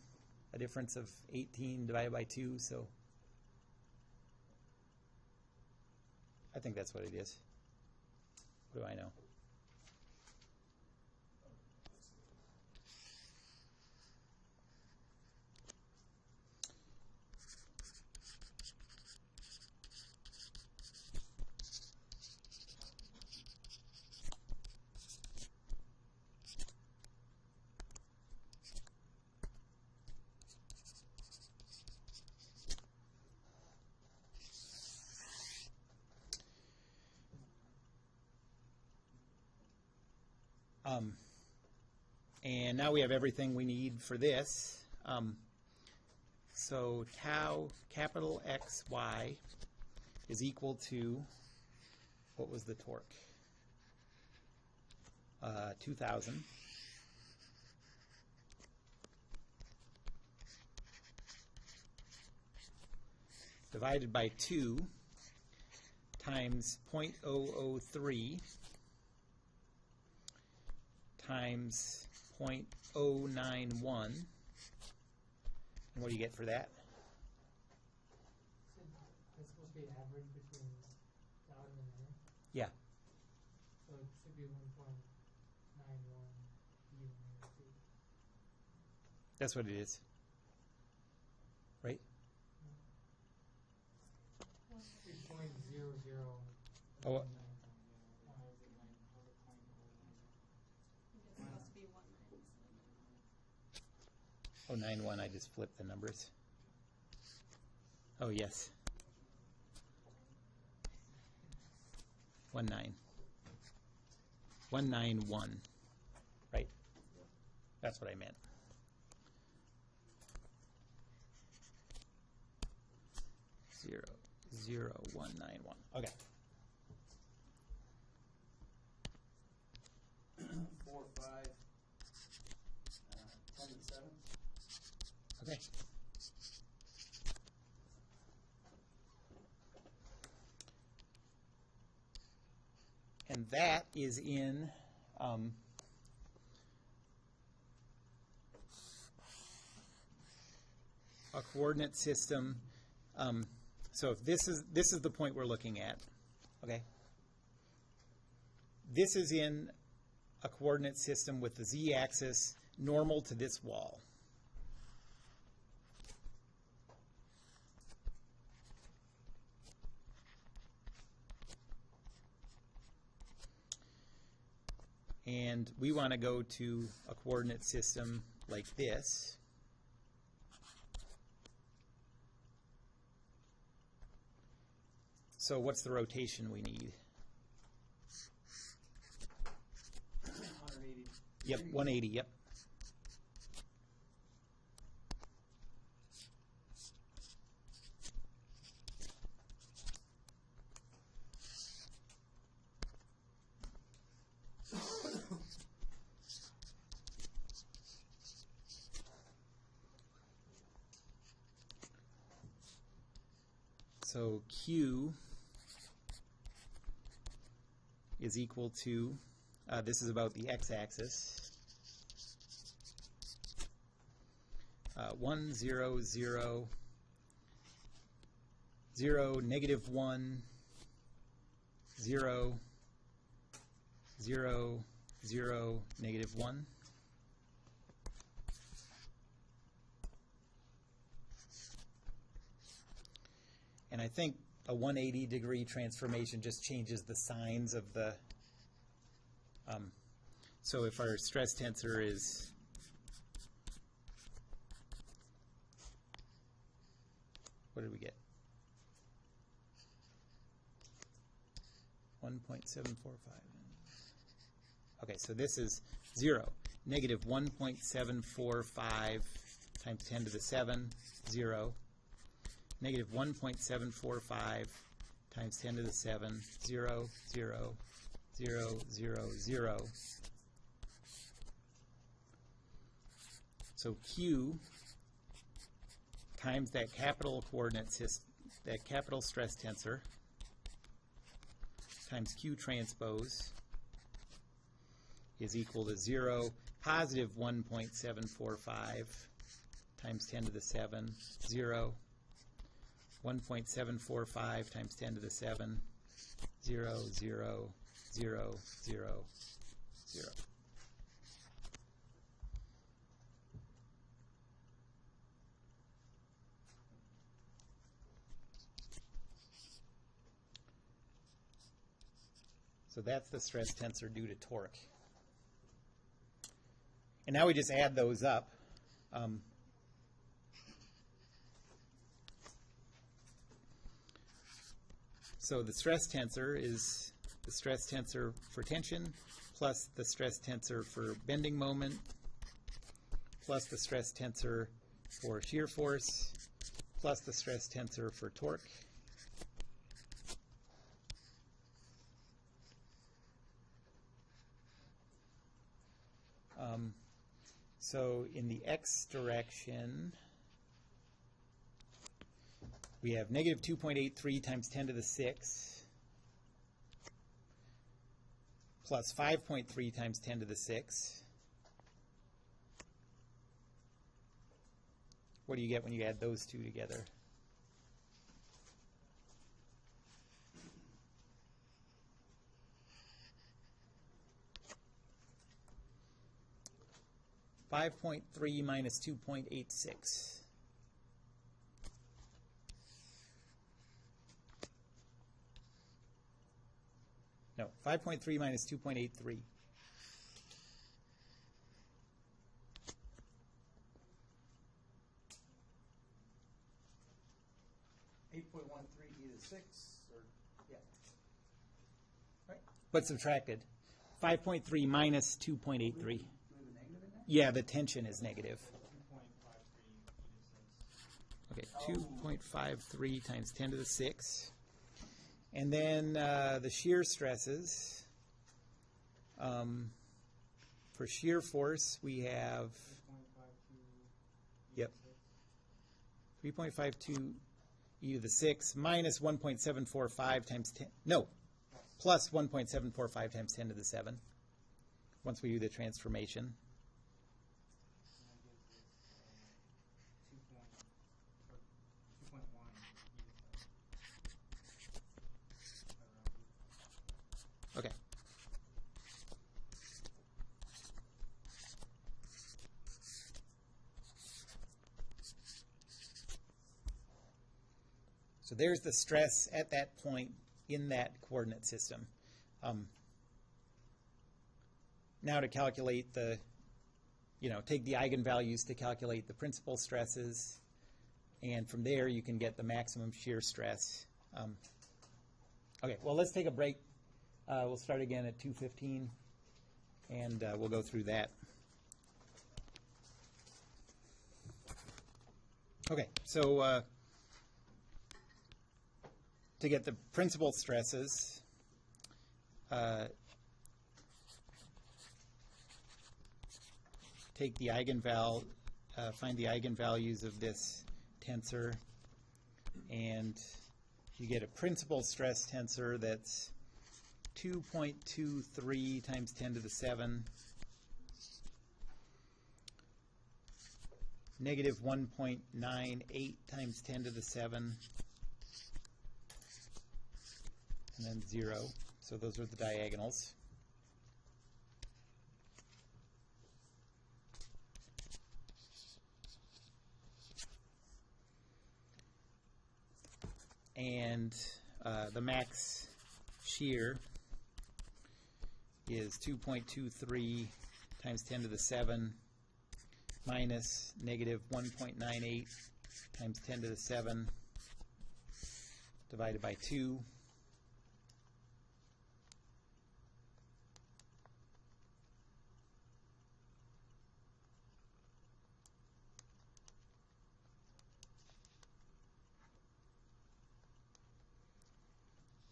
Speaker 1: a difference of 18 divided by 2, so I think that's what it is. What do I know? And now we have everything we need for this. So tau capital XY is equal to, what was the torque? 2,000. Divided by 2 times 0.003 times 0.091. And what do you get for that?
Speaker 6: So that's supposed to be average between the outer and the inner?
Speaker 1: Yeah.
Speaker 6: So it should be 1.91 even minus 2.
Speaker 1: That's what it is. Right?
Speaker 6: 3.00.
Speaker 1: Oh. Oh, 91, I just flipped the numbers. Oh, yes. 19. 191. Right? That's what I meant. Zero, 191. Okay.
Speaker 2: 4, 5, 10 to the 7.
Speaker 1: Okay. And that is in a coordinate system. So if this is the point we're looking at. Okay. This is in a coordinate system with the z-axis normal to this wall. And we want to go to a coordinate system like this. So what's the rotation we need?
Speaker 2: 180.
Speaker 1: Yep, 180, yep. So Q is equal to, this is about the x-axis, 1, 0, 0, 0, negative 1, 0, 0, 0, negative 1. And I think a 180-degree transformation just changes the signs of the, so if our stress tensor is, what did we get? 1.745. Okay, so this is 0. Negative 1.745 times 10 to the 7, 0. Negative 1.745 times 10 to the 7, 0, 0, 0, 0, 0. So Q times that capital coordinate system, that capital stress tensor, times Q transpose is equal to 0, positive 1.745 times 10 to the 7, 0. 1.745 times 10 to the 7, 0, 0, 0, 0, 0. So that's the stress tensor due to torque. And now we just add those up. So the stress tensor is the stress tensor for tension plus the stress tensor for bending moment plus the stress tensor for shear force plus the stress tensor for torque. So in the x direction, we have negative 2.83 times 10 to the 6 plus 5.3 times 10 to the 6. What do you get when you add those two together? (5.3 minus 2.86). No, 5.3 minus 2.83.
Speaker 2: 8.13 e to the 6, or, yeah. Right?
Speaker 1: But subtracted. 5.3 minus 2.83.
Speaker 2: Do we have a negative in there?
Speaker 1: Yeah, the tension is negative. Okay, 2.53 times 10 to the 6. And then the shear stresses. For shear force, we have 3.52 e to the 6 minus 1.745 times 10. No, plus 1.745 times 10 to the 7. Once we do the transformation. Okay. So there's the stress at that point in that coordinate system. now to calculate the, take the eigenvalues to calculate the principal stresses, and from there you can get the maximum shear stress. Okay, well, let's take a break. We'll start again at 2:15, and we'll go through that. Okay, so to get the principal stresses, take the find the eigenvalues of this tensor, and you get a principal stress tensor that's 2.23 times 10 to the 7, negative 1.98 times 10 to the 7, and then 0. So those are the diagonals. And the max shear is 2.23 times 10 to the 7 minus negative 1.98 times 10 to the 7 divided by 2.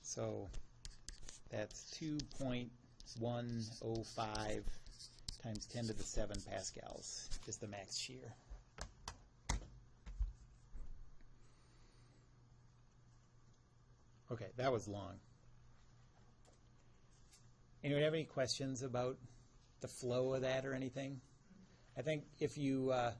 Speaker 1: So that's 2.105 times 10 to the 7 pascals is the max shear. Okay, that was long. Anyone have any questions about the flow of that or anything? I think if you're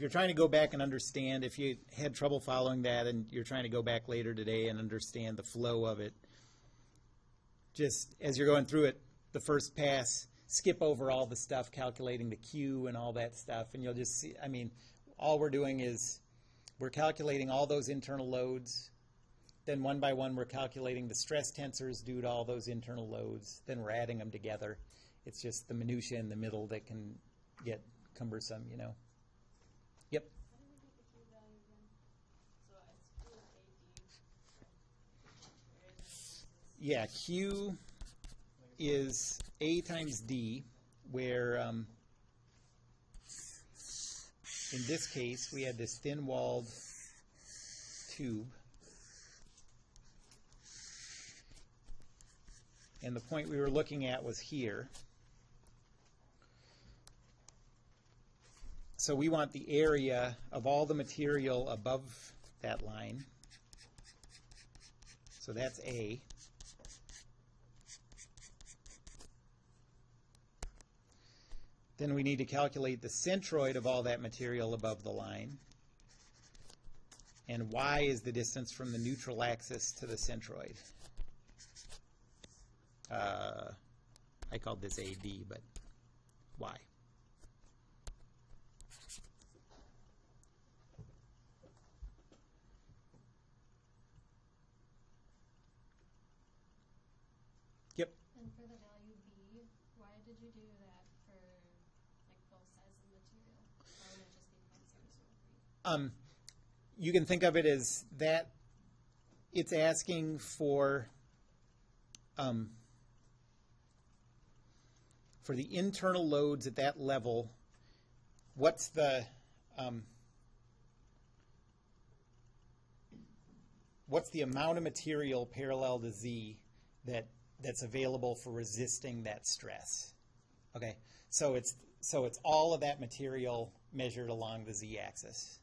Speaker 1: trying to go back and understand, if you had trouble following that and you're trying to go back later today and understand the flow of it, just as you're going through it, the first pass, skip over all the stuff, calculating the Q and all that stuff, and you'll just see, I mean, all we're doing is we're calculating all those internal loads. Then one by one we're calculating the stress tensors due to all those internal loads. Then we're adding them together. It's just the minutia in the middle that can get cumbersome, Yep.
Speaker 3: How did we get the Q value again? So it's Q is AD.
Speaker 1: Yeah, Q is A times D, where in this case we had this thin-walled tube. And the point we were looking at was here. So we want the area of all the material above that line. So that's A. Then we need to calculate the centroid of all that material above the line. And y is the distance from the neutral axis to the centroid. I called this AD, but y. Yep.
Speaker 3: And for the value B, why did you do that for like both sides of the material? Why wouldn't it just be 0.003?
Speaker 1: You can think of it as that it's asking for the internal loads at that level, what's the amount of material parallel to Z that's available for resisting that stress? Okay, so it's all of that material measured along the Z-axis.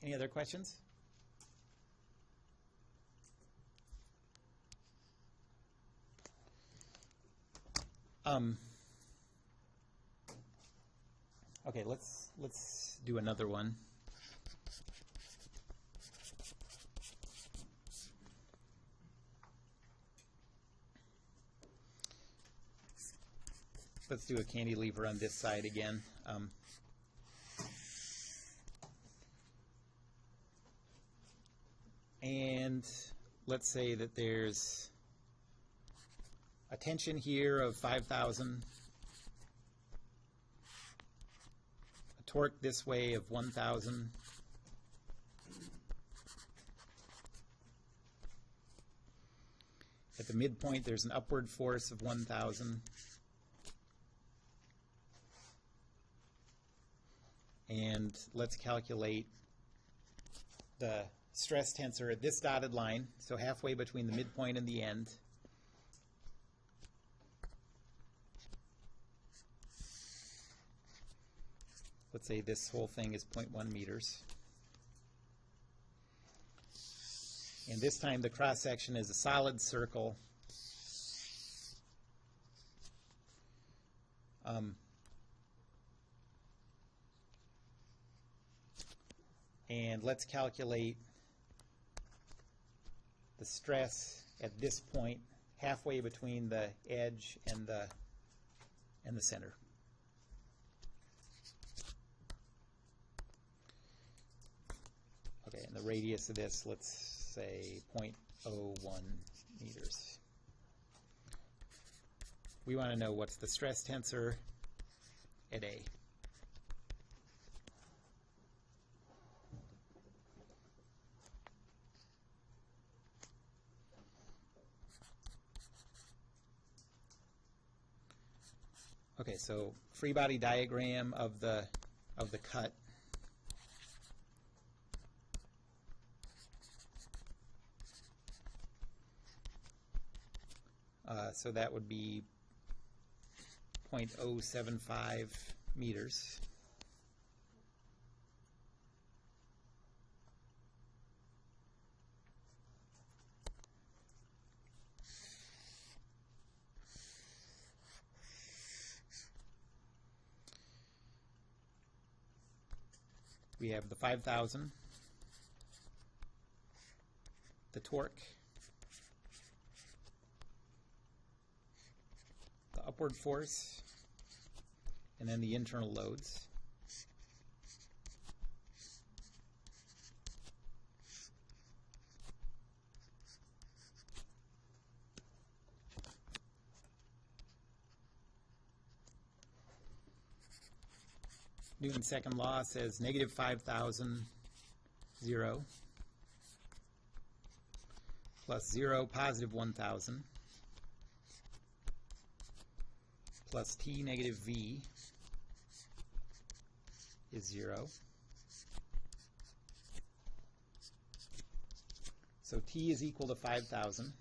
Speaker 1: Any other questions? Okay, let's do another one. Let's do a cantilever on this side again. And let's say that there's a tension here of 5,000, a torque this way of 1,000, at the midpoint there's an upward force of 1,000, and let's calculate the stress tensor at this dotted line, so halfway between the midpoint and the end. Let's say this whole thing is 0.1 meters. And this time the cross-section is a solid circle. And let's calculate the stress at this point, halfway between the edge and the center. Okay, and the radius of this, let's say 0.01 meters. We want to know what's the stress tensor at A. Okay, so free body diagram of the cut. So that would be 0.075 meters. We have the 5,000, the torque, the upward force, and then the internal loads. Newton's second law says negative 5,000, 0, plus 0, positive 1,000, plus T negative V is 0. So T is equal to 5,000.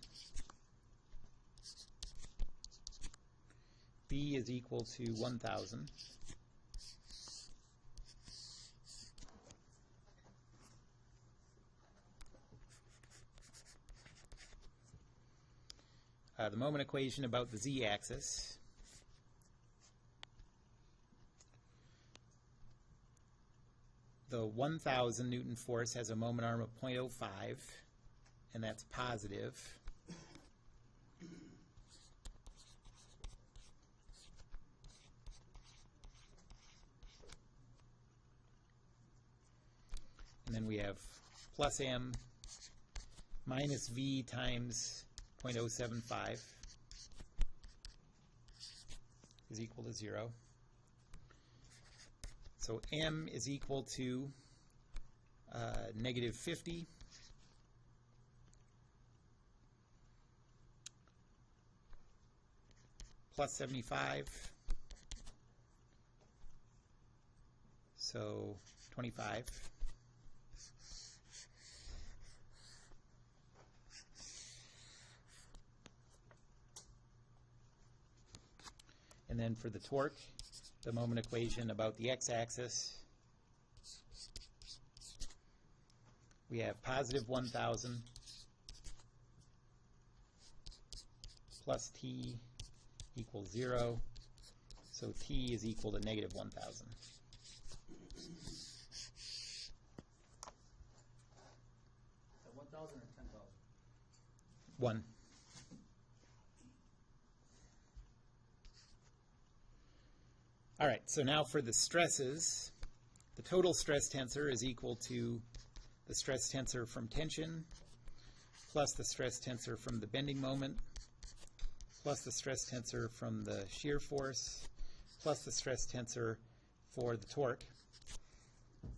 Speaker 1: V is equal to 1,000. The moment equation about the z-axis. The 1,000 Newton force has a moment arm of 0.05, and that's positive. And then we have plus m minus v times 0.075 is equal to 0. So m is equal to negative 50 plus 75, so 25. And then for the torque, the moment equation about the x-axis, we have positive 1,000 plus T equals 0, so T is equal to negative 1,000.
Speaker 2: At 1,000 or 10,000?
Speaker 1: 1. All right, so now for the stresses, the total stress tensor is equal to the stress tensor from tension plus the stress tensor from the bending moment, plus the stress tensor from the shear force, plus the stress tensor for the torque.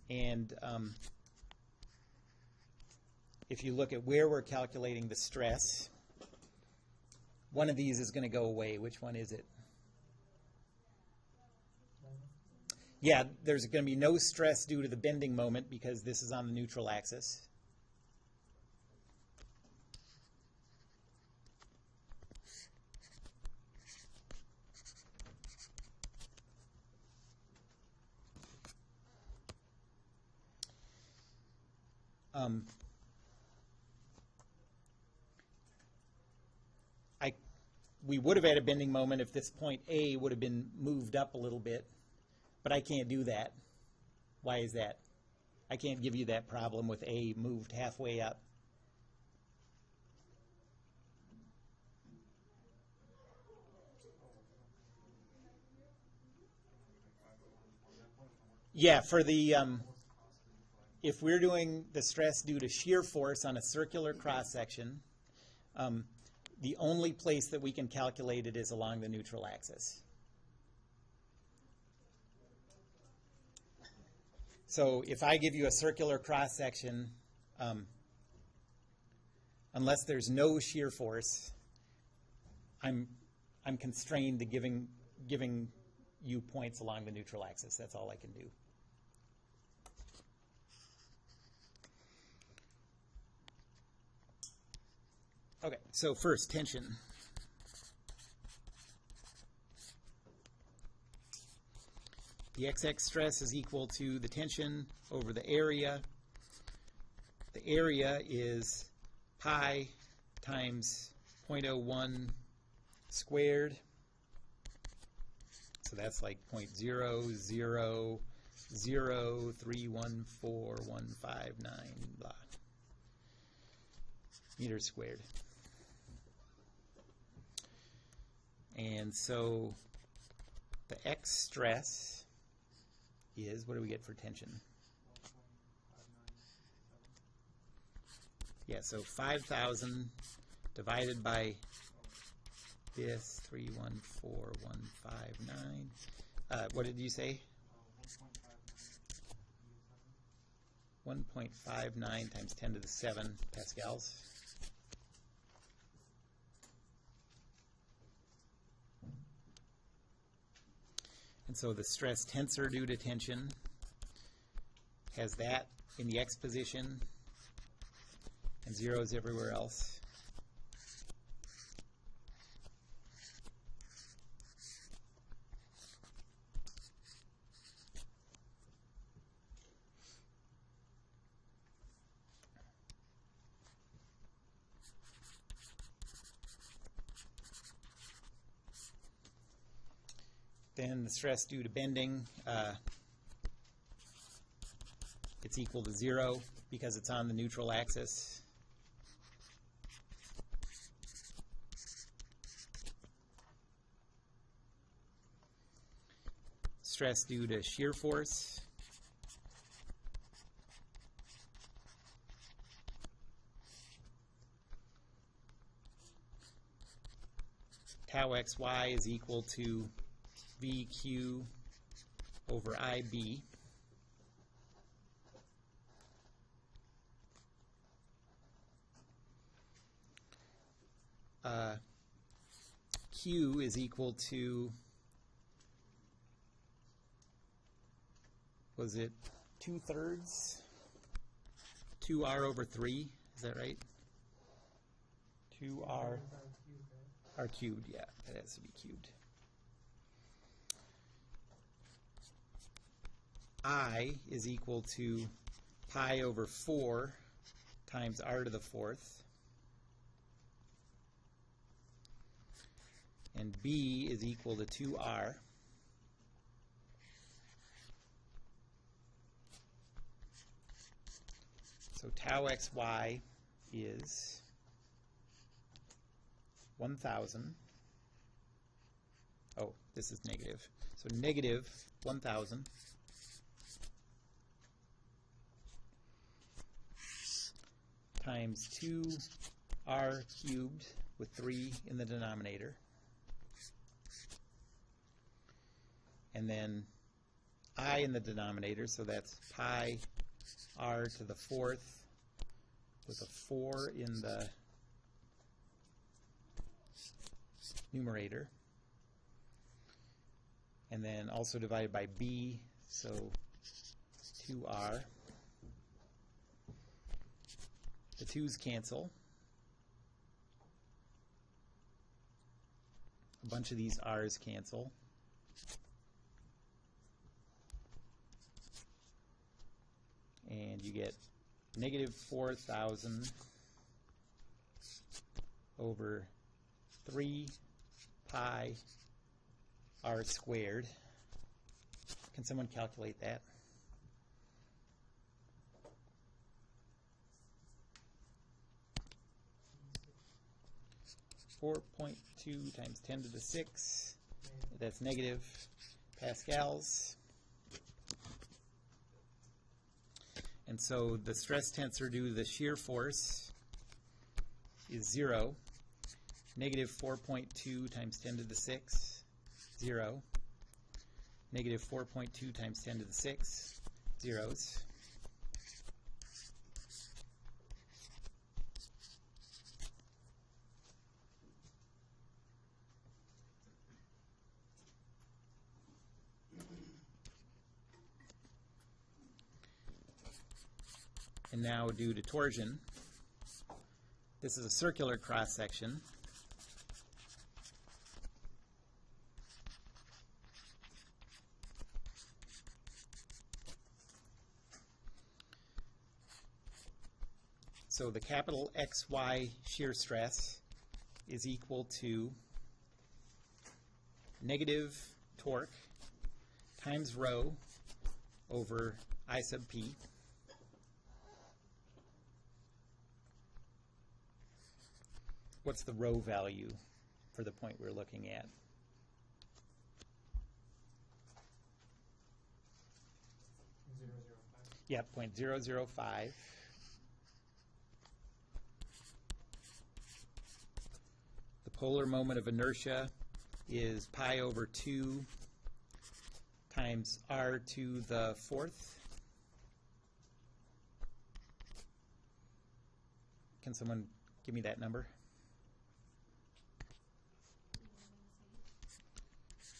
Speaker 1: And if you look at where we're calculating the stress, one of these is going to go away. Which one is it? Yeah, there's going to be no stress due to the bending moment because this is on the neutral axis. We would have had a bending moment if this point A would have been moved up a little bit, but I can't do that. Why is that? I can't give you that problem with A moved halfway up. Yeah, for the, if we're doing the stress due to shear force on a circular cross-section, the only place that we can calculate it is along the neutral axis. So if I give you a circular cross-section, unless there's no shear force, I'm constrained to giving you points along the neutral axis. That's all I can do. Okay, so first, tension. The XX stress is equal to the tension over the area. The area is pi times 0.01 squared. So that's like 0.000314159 blah meters squared. And so the X stress is, what do we get for tension? Yeah, so 5,000 divided by this 314,159. What did you say? 1.59 times 10 to the 7 pascals. And so the stress tensor due to tension has that in the X position and zeros everywhere else. Then the stress due to bending, it's equal to 0 because it's on the neutral axis. Stress due to shear force, tau xy is equal to VQ over IB. Q is equal to, was it 2/3? 2R over 3, is that right? 2R, R cubed, yeah, that has to be cubed. I is equal to pi over 4 times r to the 4th. And B is equal to 2r. So tau xy is 1,000. Oh, this is negative. So negative 1,000 times 2 r cubed with 3 in the denominator. And then I in the denominator, so that's pi r to the 4th with a 4 in the numerator. And then also divided by b, so 2r. The 2's cancel. A bunch of these r's cancel. And you get negative 4,000 over 3 pi r squared. Can someone calculate that? 4.2 times 10 to the 6. That's negative pascals. And so the stress tensor due to the shear force is 0. Negative 4.2 times 10 to the 6, 0. Negative 4.2 times 10 to the 6, zeros. And now due to torsion, this is a circular cross-section. So the capital XY shear stress is equal to negative torque times rho over I sub p. What's the rho value for the point we're looking at? Yeah, 0.005. The polar moment of inertia is pi over 2 times r to the 4th. Can someone give me that number?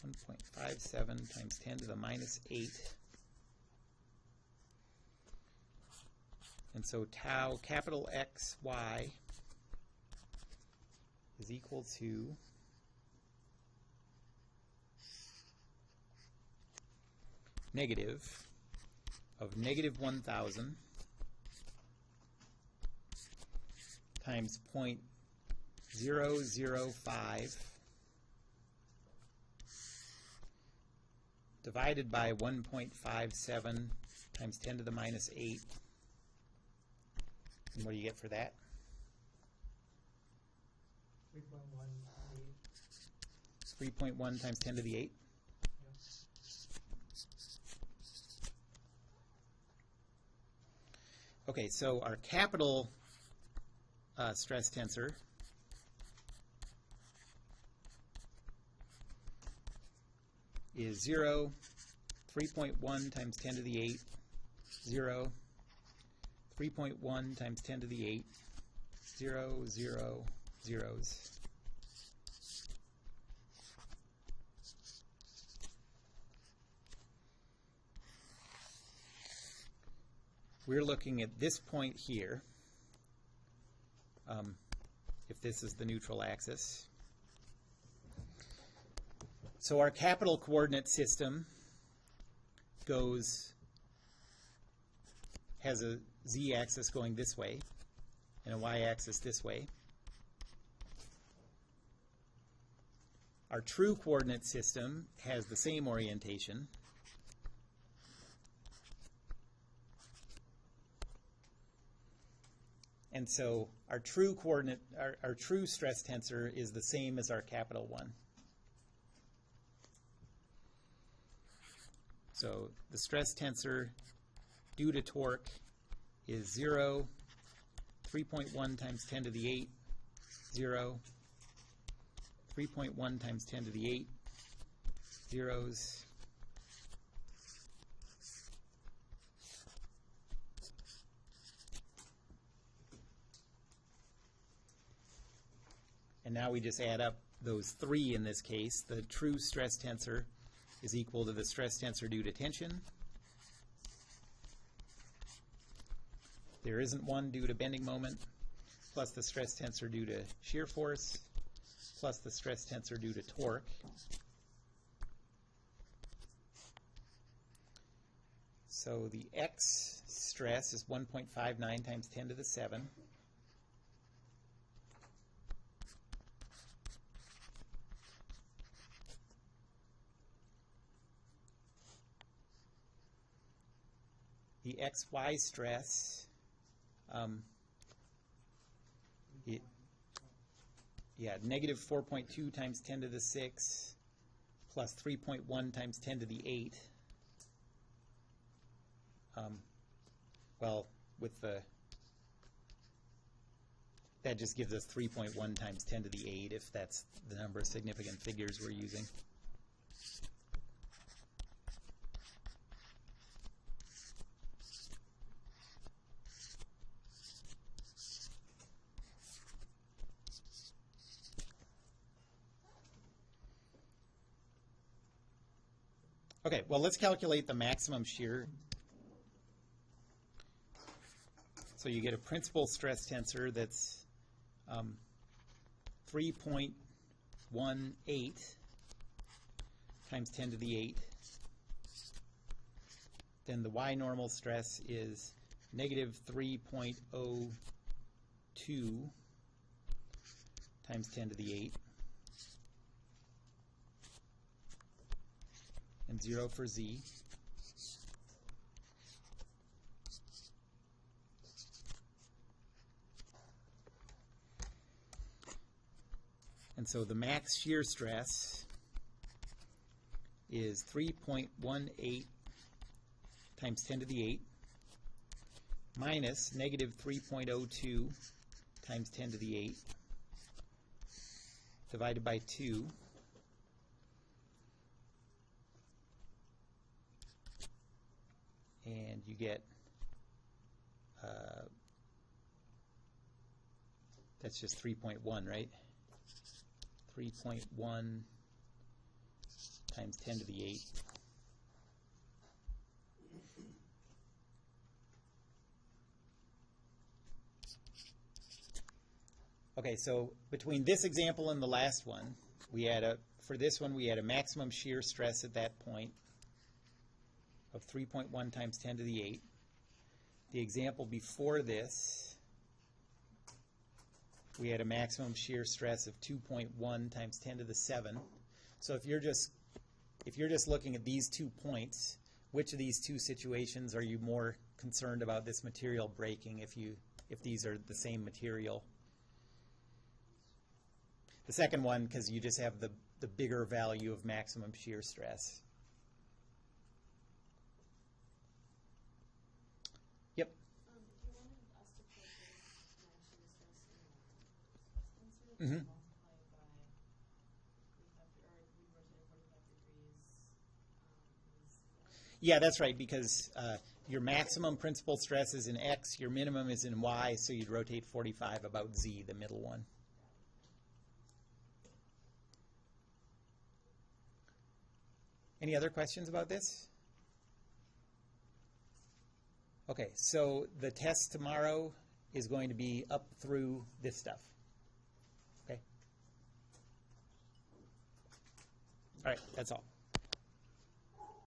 Speaker 1: 1.57 times 10 to the minus 8. And so tau capital X Y is equal to negative of negative 1,000 times 0.005 divided by 1.57 times 10 to the minus 8. And what do you get for that? 3.1 times 10 to the 8. Okay, so our capital stress tensor is 0, 3.1 times 10 to the 8, 0, 3.1 times 10 to the 8, 0, 0, zeros. We're looking at this point here, if this is the neutral axis. So our capital coordinate system has a z-axis going this way and a y-axis this way. Our true coordinate system has the same orientation. And so our true coordinate, our true stress tensor is the same as our capital one. So the stress tensor due to torque is 0, 3.1 times 10 to the 8, 0, 3.1 times 10 to the 8, zeros, and now we just add up those 3 in this case. The true stress tensor is equal to the stress tensor due to tension. There isn't one due to bending moment, plus the stress tensor due to shear force, plus the stress tensor due to torque. So the X stress is 1.59 times 10 to the 7. The XY stress, negative 4.2 times 10 to the 6 plus 3.1 times 10 to the 8. Well, that just gives us 3.1 times 10 to the 8 if that's the number of significant figures we're using. Okay, well, let's calculate the maximum shear. So you get a principal stress tensor that's 3.18 times 10 to the 8. Then the Y normal stress is negative 3.02 times 10 to the 8. And 0 for Z. And so the max shear stress is 3.18 times 10 to the 8 minus negative 3.02 times 10 to the 8 divided by 2. And you get, that's just 3.1, right? 3.1 times 10 to the 8. Okay, so between this example and the last one, for this one we had a maximum shear stress at that point of 3.1 times 10 to the 8. The example before this, we had a maximum shear stress of 2.1 times 10 to the 7. So if you're just looking at these 2 points, which of these 2 situations are you more concerned about this material breaking if these are the same material? The second one, because you just have the bigger value of maximum shear stress. Yep.
Speaker 3: If you wanted us to put this max shear stress in the stress tensor,
Speaker 1: Mm-hmm.
Speaker 3: multiply it by 45, or we rotate 45 degrees.
Speaker 1: Yeah, that's right, because your maximum principal stress is in X, your minimum is in Y, so you'd rotate 45 about Z, the middle one. Any other questions about this? Okay, so the test tomorrow is going to be up through this stuff. Okay? All right, that's all.